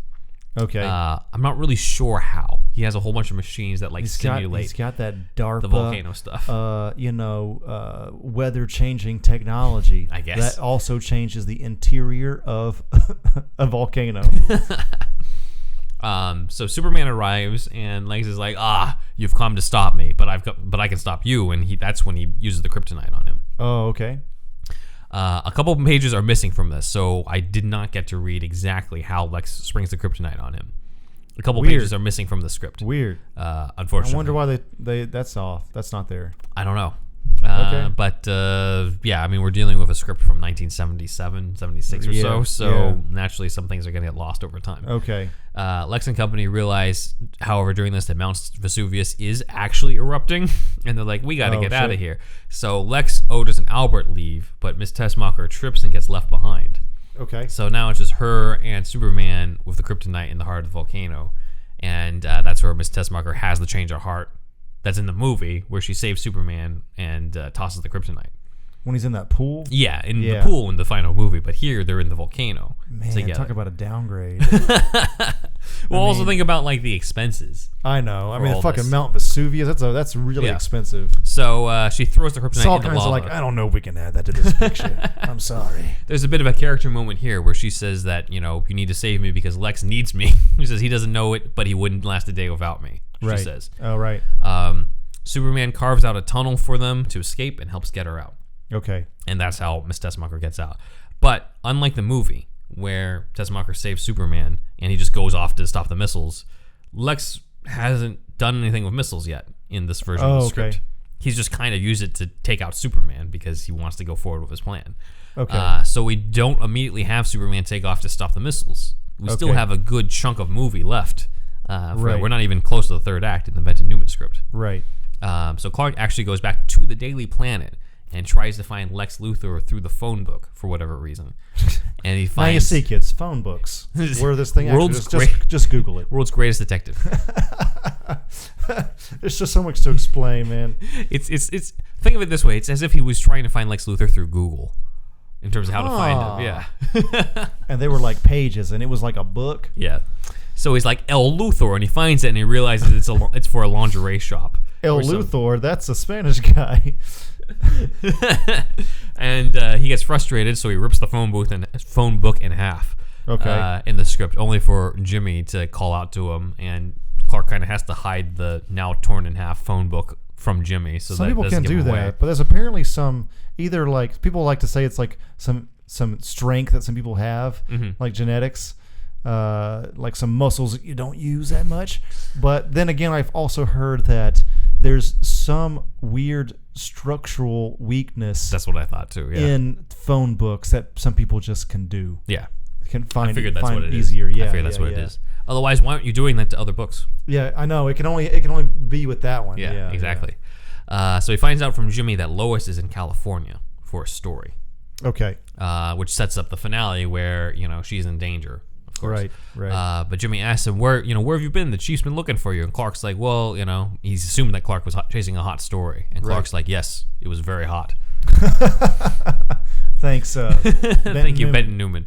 Speaker 3: Okay.
Speaker 2: I'm not really sure how. He has a whole bunch of machines that simulate.
Speaker 3: He's got that DARPA,
Speaker 2: the volcano stuff.
Speaker 3: Weather changing technology.
Speaker 2: I guess
Speaker 3: that also changes the interior of a volcano.
Speaker 2: So Superman arrives, and Lex is like, "You've come to stop me, but I can stop you." And that's when he uses the kryptonite on him.
Speaker 3: Oh, okay.
Speaker 2: A couple of pages are missing from this, so I did not get to read exactly how Lex springs the kryptonite on him. A couple pages are missing from the script.
Speaker 3: Weird.
Speaker 2: Unfortunately.
Speaker 3: I wonder why they that's off. That's not there.
Speaker 2: I don't know.
Speaker 3: Okay.
Speaker 2: But I mean, we're dealing with a script from 1977, 76 or so naturally some things are going to get lost over time.
Speaker 3: Okay.
Speaker 2: Lex and company realize, however, during this, that Mount Vesuvius is actually erupting, and they're like, "We got to get out of here." So Lex, Otis, and Albert leave, but Miss Tessmacher trips and gets left behind.
Speaker 3: Okay.
Speaker 2: So now it's just her and Superman with the kryptonite in the heart of the volcano, and that's where Miss Tessmacher has the change of heart. That's in the movie where she saves Superman and tosses the kryptonite.
Speaker 3: When he's in that pool?
Speaker 2: Yeah, in the pool in the final movie. But here, they're in the volcano.
Speaker 3: Man,
Speaker 2: together.
Speaker 3: Talk about a downgrade.
Speaker 2: Also think about the expenses.
Speaker 3: I know. I mean, the fucking
Speaker 2: this.
Speaker 3: Mount Vesuvius, that's really expensive.
Speaker 2: So she throws the kryptonite in the lava.
Speaker 3: Like, I don't know if we can add that to this picture. I'm sorry.
Speaker 2: There's a bit of a character moment here where she says that, you need to save me because Lex needs me. She says he doesn't know it, but he wouldn't last a day without me. She says.
Speaker 3: Oh, right.
Speaker 2: Superman carves out a tunnel for them to escape and helps get her out.
Speaker 3: Okay.
Speaker 2: And that's how Miss Tessmacher gets out. But unlike the movie, where Tessmacher saves Superman and he just goes off to stop the missiles, Lex hasn't done anything with missiles yet in this version of the script.
Speaker 3: Okay.
Speaker 2: He's just kind of used it to take out Superman because he wants to go forward with his plan.
Speaker 3: Okay.
Speaker 2: So we don't immediately have Superman take off to stop the missiles. We still have a good chunk of movie left. We're not even close to the third act in the Benton-Newman script.
Speaker 3: Right.
Speaker 2: So Clark actually goes back to the Daily Planet and tries to find Lex Luthor through the phone book for whatever reason. And he finds...
Speaker 3: Now you see, kids, phone books. Where this thing just Google it.
Speaker 2: World's greatest detective.
Speaker 3: There's just so much to explain, man.
Speaker 2: It's think of it this way. It's as if he was trying to find Lex Luthor through Google in terms of how to find him. Yeah.
Speaker 3: And they were like pages, and it was like a book.
Speaker 2: Yeah. So he's like El Luthor, and he finds it, and he realizes it's for a lingerie shop.
Speaker 3: El Luthor, that's a Spanish guy.
Speaker 2: And he gets frustrated, so he rips the phone book in half.
Speaker 3: Okay.
Speaker 2: In the script, only for Jimmy to call out to him, and Clark kind of has to hide the now torn in half phone book from Jimmy. So
Speaker 3: some
Speaker 2: that
Speaker 3: people
Speaker 2: doesn't
Speaker 3: can
Speaker 2: give
Speaker 3: do
Speaker 2: him
Speaker 3: that,
Speaker 2: away.
Speaker 3: but there's apparently some either like people like to say it's like some strength that some people have, like genetics, like some muscles that you don't use that much. But then again, I've also heard that there's some weird structural weakness.
Speaker 2: That's what I thought too. Yeah.
Speaker 3: In phone books that some people just can do.
Speaker 2: Yeah.
Speaker 3: Can find.
Speaker 2: I figured that's
Speaker 3: find
Speaker 2: what it
Speaker 3: easier.
Speaker 2: is.
Speaker 3: Yeah.
Speaker 2: I figured that's what it is. Otherwise, why aren't you doing that to other books?
Speaker 3: Yeah, I know. It can only be with that one.
Speaker 2: Yeah, exactly. So he finds out from Jimmy that Lois is in California for a story.
Speaker 3: Okay.
Speaker 2: Which sets up the finale where she's in danger. Of course.
Speaker 3: Right.
Speaker 2: But Jimmy asks him, where have you been? The chief's been looking for you. And Clark's like, well, he's assuming that Clark was chasing a hot story. And Clark's like, yes, it was very hot.
Speaker 3: Thanks.
Speaker 2: Thank you, Benton-Newman.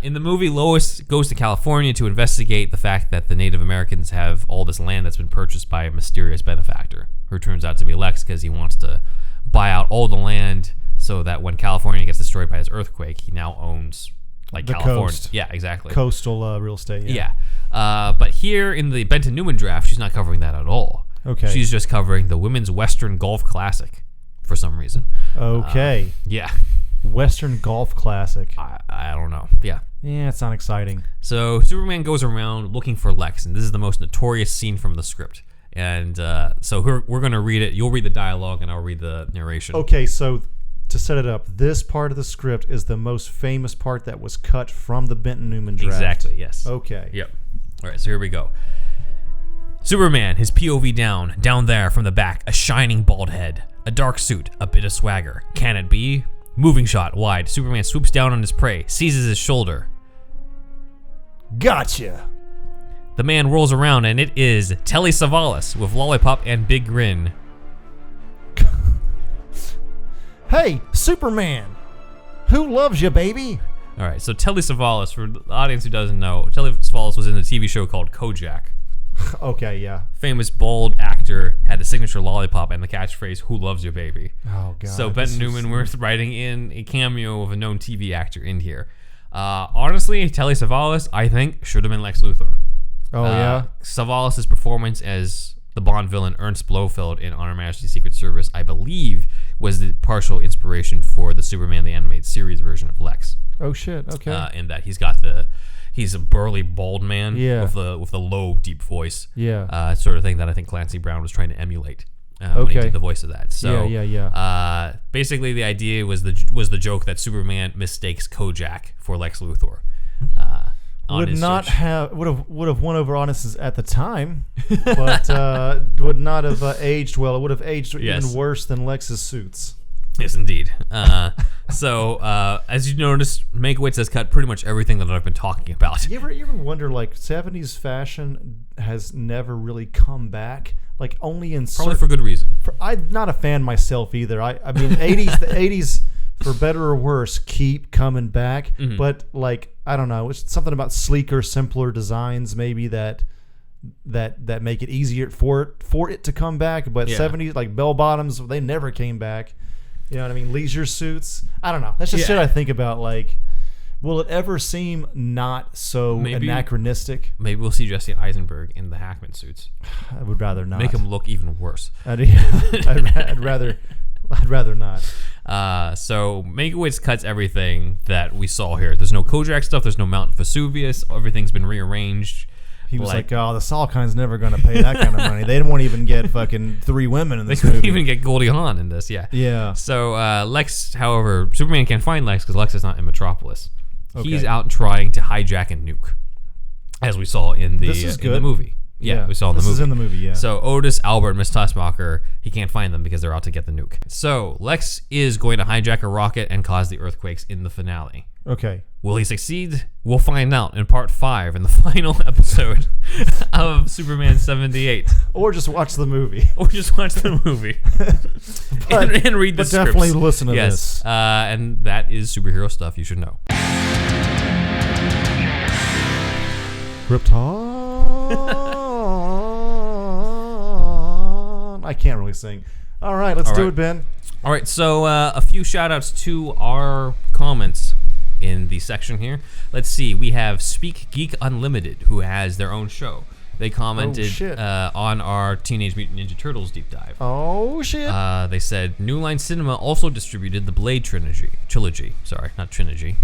Speaker 2: In the movie, Lois goes to California to investigate the fact that the Native Americans have all this land that's been purchased by a mysterious benefactor, who turns out to be Lex, because he wants to buy out all the land so that when California gets destroyed by his earthquake, he now owns like
Speaker 3: the
Speaker 2: California.
Speaker 3: coast.
Speaker 2: Yeah, exactly.
Speaker 3: Coastal real estate.
Speaker 2: Yeah. But here in the Benton-Newman draft, she's not covering that at all.
Speaker 3: Okay.
Speaker 2: She's just covering the Women's Western Golf Classic for some reason.
Speaker 3: Okay.
Speaker 2: Yeah.
Speaker 3: Western Golf Classic.
Speaker 2: I don't know. Yeah.
Speaker 3: Yeah, it's not exciting.
Speaker 2: So Superman goes around looking for Lex, and this is the most notorious scene from the script. And so we're going to read it. You'll read the dialogue, and I'll read the narration.
Speaker 3: Okay, so to set it up, this part of the script is the most famous part that was cut from the Benton-Newman draft.
Speaker 2: Exactly, yes.
Speaker 3: Okay.
Speaker 2: Yep. All right, so here we go. Superman, his POV down there from the back, a shining bald head, a dark suit, a bit of swagger. Can it be? Moving shot, wide. Superman swoops down on his prey, seizes his shoulder.
Speaker 3: Gotcha.
Speaker 2: The man rolls around, and it is Telly Savalas with lollipop and big grin.
Speaker 3: Hey, Superman. Who loves you, baby?
Speaker 2: All right, so Telly Savalas, for the audience who doesn't know, Telly Savalas was in a TV show called Kojak.
Speaker 3: Okay, yeah.
Speaker 2: Famous bald actor, had the signature lollipop and the catchphrase, "Who loves you, baby?"
Speaker 3: Oh, God.
Speaker 2: So Benton-Newman, we're writing in a cameo of a known TV actor in here. Honestly, Telly Savalas, I think, should have been Lex Luthor.
Speaker 3: Oh, yeah?
Speaker 2: Savalas' performance as the Bond villain Ernst Blofeld in On Her Majesty's Secret Service, I believe, was the partial inspiration for the Superman the Animated Series version of Lex.
Speaker 3: Oh, shit. Okay.
Speaker 2: In that he's a burly, bald man with the low, deep voice.
Speaker 3: Yeah.
Speaker 2: Sort of thing that I think Clancy Brown was trying to emulate when he did the voice of that. So
Speaker 3: yeah.
Speaker 2: Basically, the idea was the joke that Superman mistakes Kojak for Lex Luthor. Would
Speaker 3: have won over audiences at the time, but would not have aged well. It would have aged even worse than Lex's suits.
Speaker 2: Yes, indeed. So, as you noticed, Mankiewicz has cut pretty much everything that I've been talking about.
Speaker 3: You ever wonder, like, 70s fashion has never really come back? Like, only in
Speaker 2: probably for good reason.
Speaker 3: I'm not a fan myself either. I mean, the 80s, for better or worse, keep coming back. Mm-hmm. But, like, I don't know. It's something about sleeker, simpler designs maybe that make it easier for it to come back. But 70s, like, bell bottoms, they never came back. You know what I mean? Leisure suits. I don't know. That's just shit I think about. Like, will it ever seem not so anachronistic? Maybe
Speaker 2: we'll see Jesse Eisenberg in the Hackman suits.
Speaker 3: I would rather not.
Speaker 2: Make him look even worse.
Speaker 3: I'd rather not.
Speaker 2: So Mankiewicz cuts everything that we saw here. There's no Kojak stuff. There's no Mount Vesuvius. Everything's been rearranged.
Speaker 3: He was like, oh, the Salkinds never going to pay that kind of money. They didn't want to even get fucking 3 women in this movie.
Speaker 2: They couldn't even get Goldie Hawn in this, yeah.
Speaker 3: Yeah.
Speaker 2: So Lex, however, Superman can't find Lex because Lex is not in Metropolis.
Speaker 3: Okay.
Speaker 2: He's out trying to hijack a nuke, as we saw in the movie. Yeah, we saw in the movie.
Speaker 3: This is in the movie, yeah.
Speaker 2: So Otis, Albert, Miss Taskmacher, he can't find them because they're out to get the nuke. So Lex is going to hijack a rocket and cause the earthquakes in the finale.
Speaker 3: Okay.
Speaker 2: Will he succeed? We'll find out in part 5 in the final episode of Superman 78.
Speaker 3: Or just watch the movie.
Speaker 2: And read the scripts.
Speaker 3: Definitely listen to this.
Speaker 2: And that is superhero stuff you should know.
Speaker 3: Kryptonite. on. I can't really sing. All right, let's do it, Ben.
Speaker 2: All right, so a few shout-outs to our comments in the section here. Let's see. We have Speak Geek Unlimited, who has their own show. They commented on our Teenage Mutant Ninja Turtles deep dive.
Speaker 3: Oh, shit.
Speaker 2: They said, New Line Cinema also distributed the Blade trilogy. Sorry, not trilogy.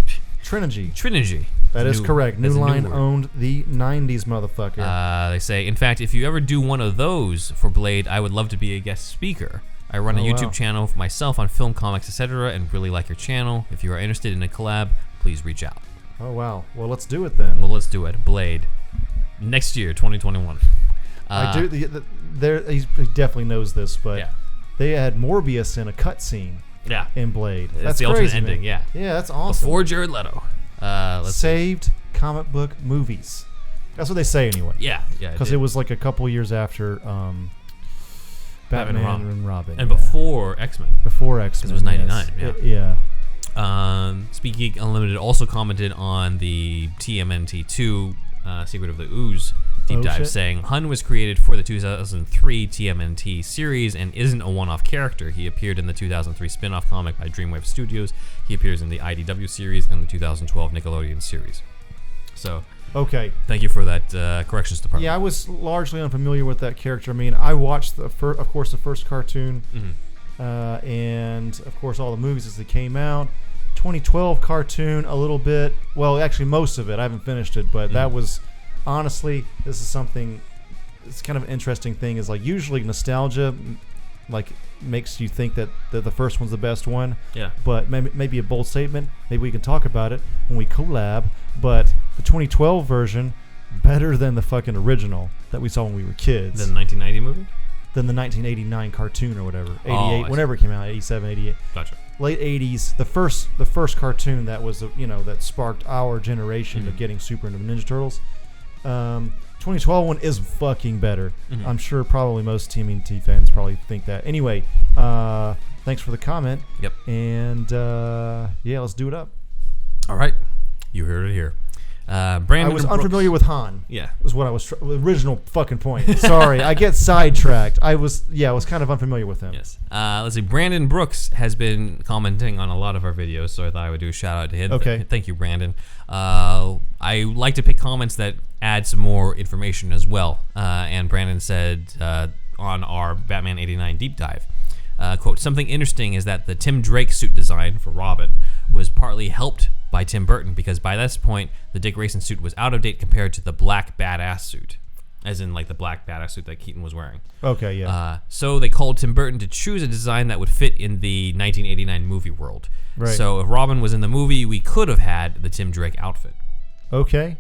Speaker 2: Trilogy.
Speaker 3: That is correct. New Line owned the 90s, motherfucker.
Speaker 2: They say, in fact, if you ever do one of those for Blade, I would love to be a guest speaker. I run a YouTube channel for myself on film, comics, etc., and really like your channel. If you are interested in a collab, please reach out.
Speaker 3: Oh, wow. Well, let's do it then.
Speaker 2: Well, let's do it. Blade. Next year, 2021.
Speaker 3: I do. He definitely knows this, but they had Morbius in a cutscene.
Speaker 2: Yeah.
Speaker 3: In Blade.
Speaker 2: That's
Speaker 3: That's
Speaker 2: the
Speaker 3: crazy,
Speaker 2: ultimate ending.
Speaker 3: man.
Speaker 2: Yeah.
Speaker 3: That's awesome.
Speaker 2: Before Jared Leto.
Speaker 3: Saved comic book movies. That's what they say anyway.
Speaker 2: Yeah.
Speaker 3: Because it was like a couple years after Batman and Robin.
Speaker 2: And before X-Men.
Speaker 3: Before X-Men.
Speaker 2: It was 99.
Speaker 3: Yeah.
Speaker 2: Speak Geek Unlimited also commented on the TMNT2 Secret of the Ooze deep dive, saying Hun was created for the 2003 TMNT series and isn't a one-off character. He appeared in the 2003 spin-off comic by Dreamwave Studios. He appears in the IDW series and the 2012 Nickelodeon series. So, thank you for that corrections department.
Speaker 3: Yeah, I was largely unfamiliar with that character. I mean, I watched the first cartoon, and of course all the movies as they came out. 2012 cartoon, a little bit. Well, actually, most of it. I haven't finished it, but that was honestly. This is something. It's kind of an interesting thing. Is like usually nostalgia, like makes you think that the first one's the best one.
Speaker 2: Yeah.
Speaker 3: But maybe a bold statement. Maybe we can talk about it when we collab. But the 2012 version, better than the fucking original that we saw when we were kids.
Speaker 2: The 1990 movie?
Speaker 3: Than the 1989 cartoon or whatever. 88,
Speaker 2: Oh,
Speaker 3: whenever it came out, 87, 88.
Speaker 2: Gotcha.
Speaker 3: Late 80s, the first cartoon that was, that sparked our generation of getting super into Ninja Turtles. 2012 one is fucking better. I'm sure probably most TMNT fans probably think that. Anyway, thanks for the comment.
Speaker 2: Yep.
Speaker 3: And let's do it up.
Speaker 2: All right. You heard it here. Brandon
Speaker 3: I was unfamiliar with Han.
Speaker 2: Yeah.
Speaker 3: Was what I was original fucking point. Sorry, I get sidetracked. I was kind of unfamiliar with him.
Speaker 2: Yes. Let's see. Brandon Brooks has been commenting on a lot of our videos, so I thought I would do a shout out to him.
Speaker 3: Okay.
Speaker 2: Thank you, Brandon. I like to pick comments that add some more information as well. And Brandon said on our Batman 89 deep dive, quote, something interesting is that the Tim Drake suit design for Robin was partly helped by Tim Burton, because by this point the Dick Grayson suit was out of date compared to the black badass suit, as in like the black badass suit that Keaton was wearing.
Speaker 3: Okay, yeah.
Speaker 2: So they called Tim Burton to choose a design that would fit in the 1989 movie world.
Speaker 3: Right.
Speaker 2: So if Robin was in the movie, we could have had the Tim Drake outfit.
Speaker 3: Okay.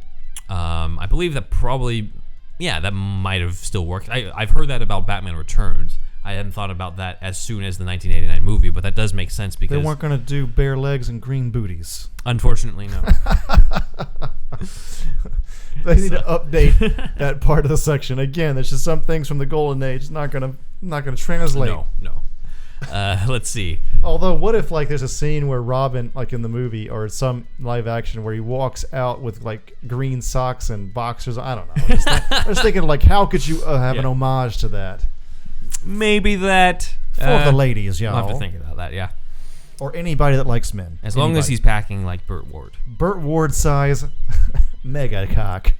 Speaker 2: I believe that probably, that might have still worked. I've heard that about Batman Returns. I hadn't thought about that as soon as the 1989 movie, but that does make sense because
Speaker 3: they weren't going to do bare legs and green booties.
Speaker 2: Unfortunately, no.
Speaker 3: They need to update that part of the section. Again, there's just some things from the Golden Age not gonna translate.
Speaker 2: No. Let's see.
Speaker 3: Although, what if like there's a scene where Robin, like in the movie or some live action, where he walks out with like green socks and boxers? I don't know. I was thinking like, how could you have an homage to that?
Speaker 2: Maybe that
Speaker 3: for the ladies, y'all.
Speaker 2: I'll have to think about that. Yeah.
Speaker 3: Or anybody that likes men.
Speaker 2: As long as he's packing like Burt Ward.
Speaker 3: Burt Ward size mega cock.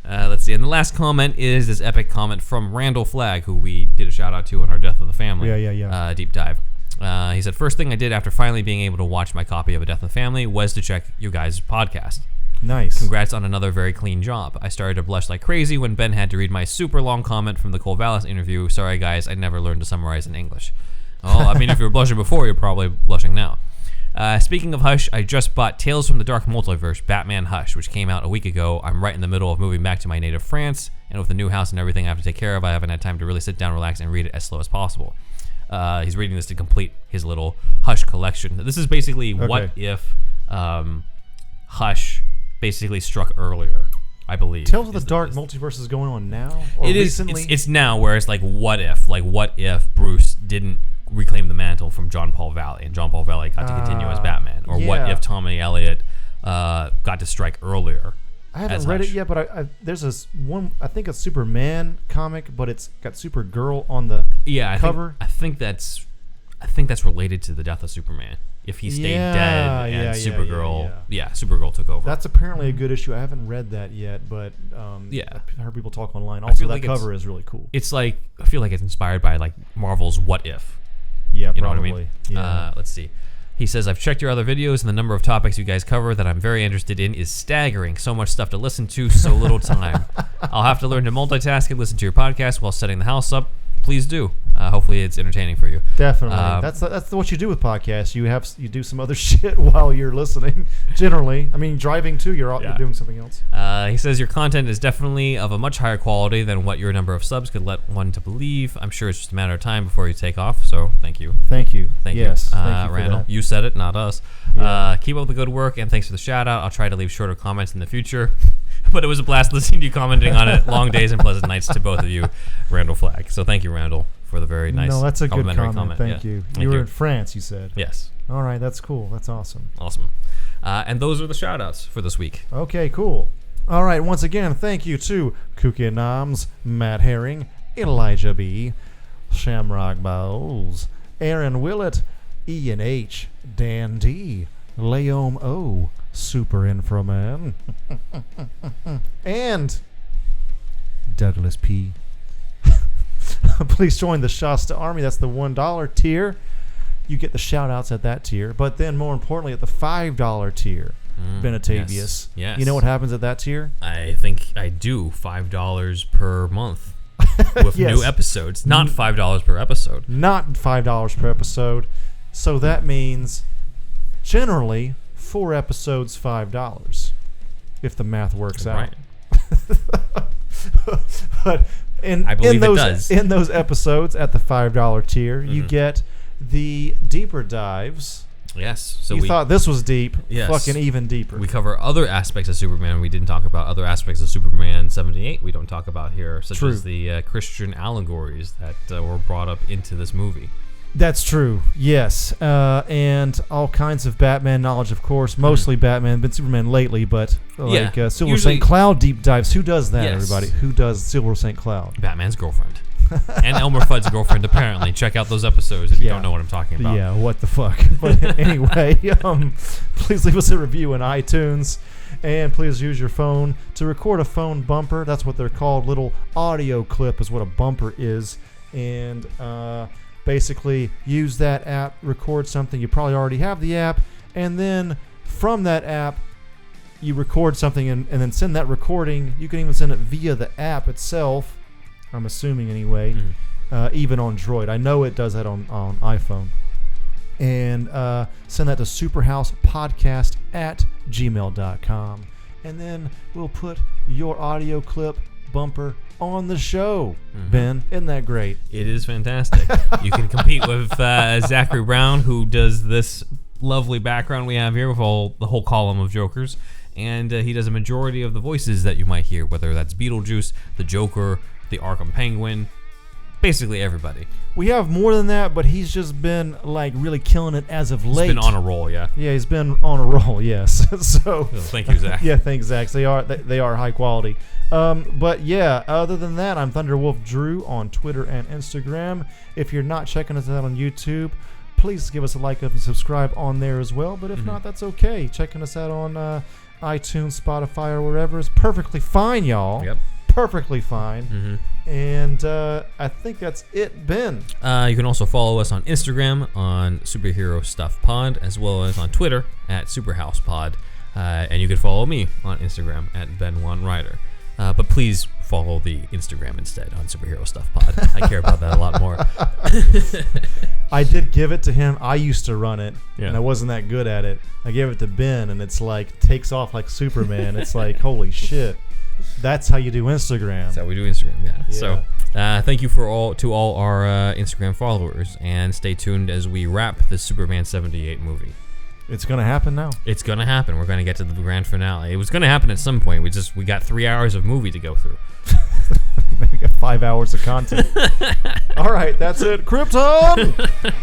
Speaker 2: Let's see. And the last comment is this epic comment from Randall Flagg, who we did a shout out to on our Death of the Family deep dive. He said, first thing I did after finally being able to watch my copy of A Death of the Family was to check you guys' podcast.
Speaker 3: Nice.
Speaker 2: Congrats on another very clean job. I started to blush like crazy when Ben had to read my super long comment from the Cole Vallis interview. Sorry, guys, I never learned to summarize in English. Well, I mean, if you were blushing before, you're probably blushing now. Speaking of Hush, I just bought Tales from the Dark Multiverse, Batman Hush, which came out a week ago. I'm right in the middle of moving back to my native France, and with the new house and everything I have to take care of, I haven't had time to really sit down, relax, and read it as slow as possible. He's reading this to complete his little Hush collection. This is basically what if Hush basically struck earlier, I believe.
Speaker 3: Tales of the Dark Multiverse is going on now? Or
Speaker 2: it
Speaker 3: recently?
Speaker 2: is. It's now, where it's like, what if Bruce didn't reclaim the mantle from John Paul Valley, and John Paul Valley got to continue as Batman? Or what if Tommy Elliott got to strike earlier?
Speaker 1: I haven't read it yet, but I there's this one, I think a Superman comic, but it's got Supergirl on the cover.
Speaker 2: I think that's related to the death of Superman. If he stayed dead and Supergirl, Supergirl took over.
Speaker 1: That's apparently a good issue. I haven't read that yet, but I heard people talk online. Also, that cover is really cool.
Speaker 2: It's like, I feel like it's inspired by like Marvel's What If.
Speaker 1: Yeah,
Speaker 2: you know
Speaker 1: probably.
Speaker 2: what I mean?
Speaker 1: Yeah.
Speaker 2: Let's see. He says, I've checked your other videos, and the number of topics you guys cover that I'm very interested in is staggering. So much stuff to listen to, so little time. I'll have to learn to multitask and listen to your podcast while setting the house up. Please do. Hopefully it's entertaining for you.
Speaker 1: Definitely. That's what you do with podcasts. You do some other shit while you're listening. Generally, I mean, driving too. You're doing something else.
Speaker 2: He says your content is definitely of a much higher quality than what your number of subs could let one to believe. I'm sure it's just a matter of time before you take off. So thank you.
Speaker 1: Thank you.
Speaker 2: Yes.
Speaker 1: Thank you
Speaker 2: Randall,
Speaker 1: that.
Speaker 2: you said it, not us.
Speaker 1: Yeah.
Speaker 2: Keep up the good work, and thanks for the shout out. I'll try to leave shorter comments in the future. But it was a blast listening to you commenting on it. Long days and pleasant nights to both of you, Randall Flagg. So thank you, Randall, for the very nice
Speaker 1: that's a good
Speaker 2: comment.
Speaker 1: Thank you. You were in France, you said.
Speaker 2: Yes.
Speaker 1: All right, that's cool. That's awesome.
Speaker 2: Awesome. And those are the shout outs for this week.
Speaker 1: Okay, cool. All right, once again, thank you to Kookie Noms, Matt Herring, Elijah B., Shamrock Bowles, Aaron Willett, Ian H., Dan D., Leom O., Super Inframan, and Douglas P. Please join the Shasta Army. That's the $1 tier. You get the shout outs at that tier. But then more importantly, at the $5 tier, Benatavius.
Speaker 2: Yes.
Speaker 1: You know what happens at that tier?
Speaker 2: I think I do. $5 per month with new episodes. Not $5 per episode.
Speaker 1: Not $5 per episode. So that means generally 4 episodes, $5, if the math works out.
Speaker 2: Right.
Speaker 1: But
Speaker 2: I believe it does.
Speaker 1: In those episodes at the $5 tier, you get the deeper dives.
Speaker 2: Yes. So
Speaker 1: you thought this was deep.
Speaker 2: Yes.
Speaker 1: Fucking even deeper.
Speaker 2: We cover other aspects of Superman. We didn't talk about other aspects of Superman 78 we don't talk about here, such as the Christian allegories that were brought up into this movie.
Speaker 1: That's true, yes. And all kinds of Batman knowledge, of course. Mostly Batman, been Superman lately, but like Silver St. Cloud deep dives. Who does that, everybody? Who does Silver St. Cloud?
Speaker 2: Batman's girlfriend. And Elmer Fudd's girlfriend, apparently. Check out those episodes if you don't know what I'm talking about.
Speaker 1: Yeah, what the fuck. But anyway, please leave us a review in iTunes. And please use your phone to record a phone bumper. That's what they're called. Little audio clip is what a bumper is. And basically use that app, record something. You probably already have the app. And then from that app, you record something and then send that recording. You can even send it via the app itself. I'm assuming anyway, even on Droid. I know it does that on iPhone. And send that to SuperHousePodcast at gmail.com. And then we'll put your audio clip bumper on the show. Ben, isn't that great?
Speaker 2: It is fantastic. You can compete with Zachary Brown, who does this lovely background we have here with the whole column of Jokers. And he does a majority of the voices that you might hear, whether that's Beetlejuice, the Joker, the Arkham Penguin, basically everybody.
Speaker 1: We have more than that, but he's just been like really killing it as of late.
Speaker 2: He's been on a roll, yeah.
Speaker 1: Yeah, he's been on a roll, yes. So
Speaker 2: thank you, Zach.
Speaker 1: Yeah, thanks, Zach. They are high quality. But yeah, other than that, I'm Thunderwolf Drew on Twitter and Instagram. If you're not checking us out on YouTube, please give us a like and subscribe on there as well. But if not, that's okay. Checking us out on iTunes, Spotify, or wherever is perfectly fine, y'all.
Speaker 2: Yep.
Speaker 1: Perfectly fine. And I think that's it, Ben.
Speaker 2: You can also follow us on Instagram on Superhero Stuff Pod, as well as on Twitter at SuperHousePod. And you can follow me on Instagram at Ben1Rider. But please follow the Instagram instead on Superhero Stuff Pod. I care about that a lot more.
Speaker 1: I did give it to him. I used to run it, and I wasn't that good at it. I gave it to Ben, and it's like takes off like Superman. It's like, holy shit. That's how you do Instagram.
Speaker 2: That's how we do Instagram, yeah. So thank you to all our Instagram followers, and stay tuned as we wrap the Superman 78 movie.
Speaker 1: It's going to happen now.
Speaker 2: It's going to happen. We're going to get to the grand finale. It was going to happen at some point. We got 3 hours of movie to go through.
Speaker 1: We got 5 hours of content. All right, that's it. Krypton!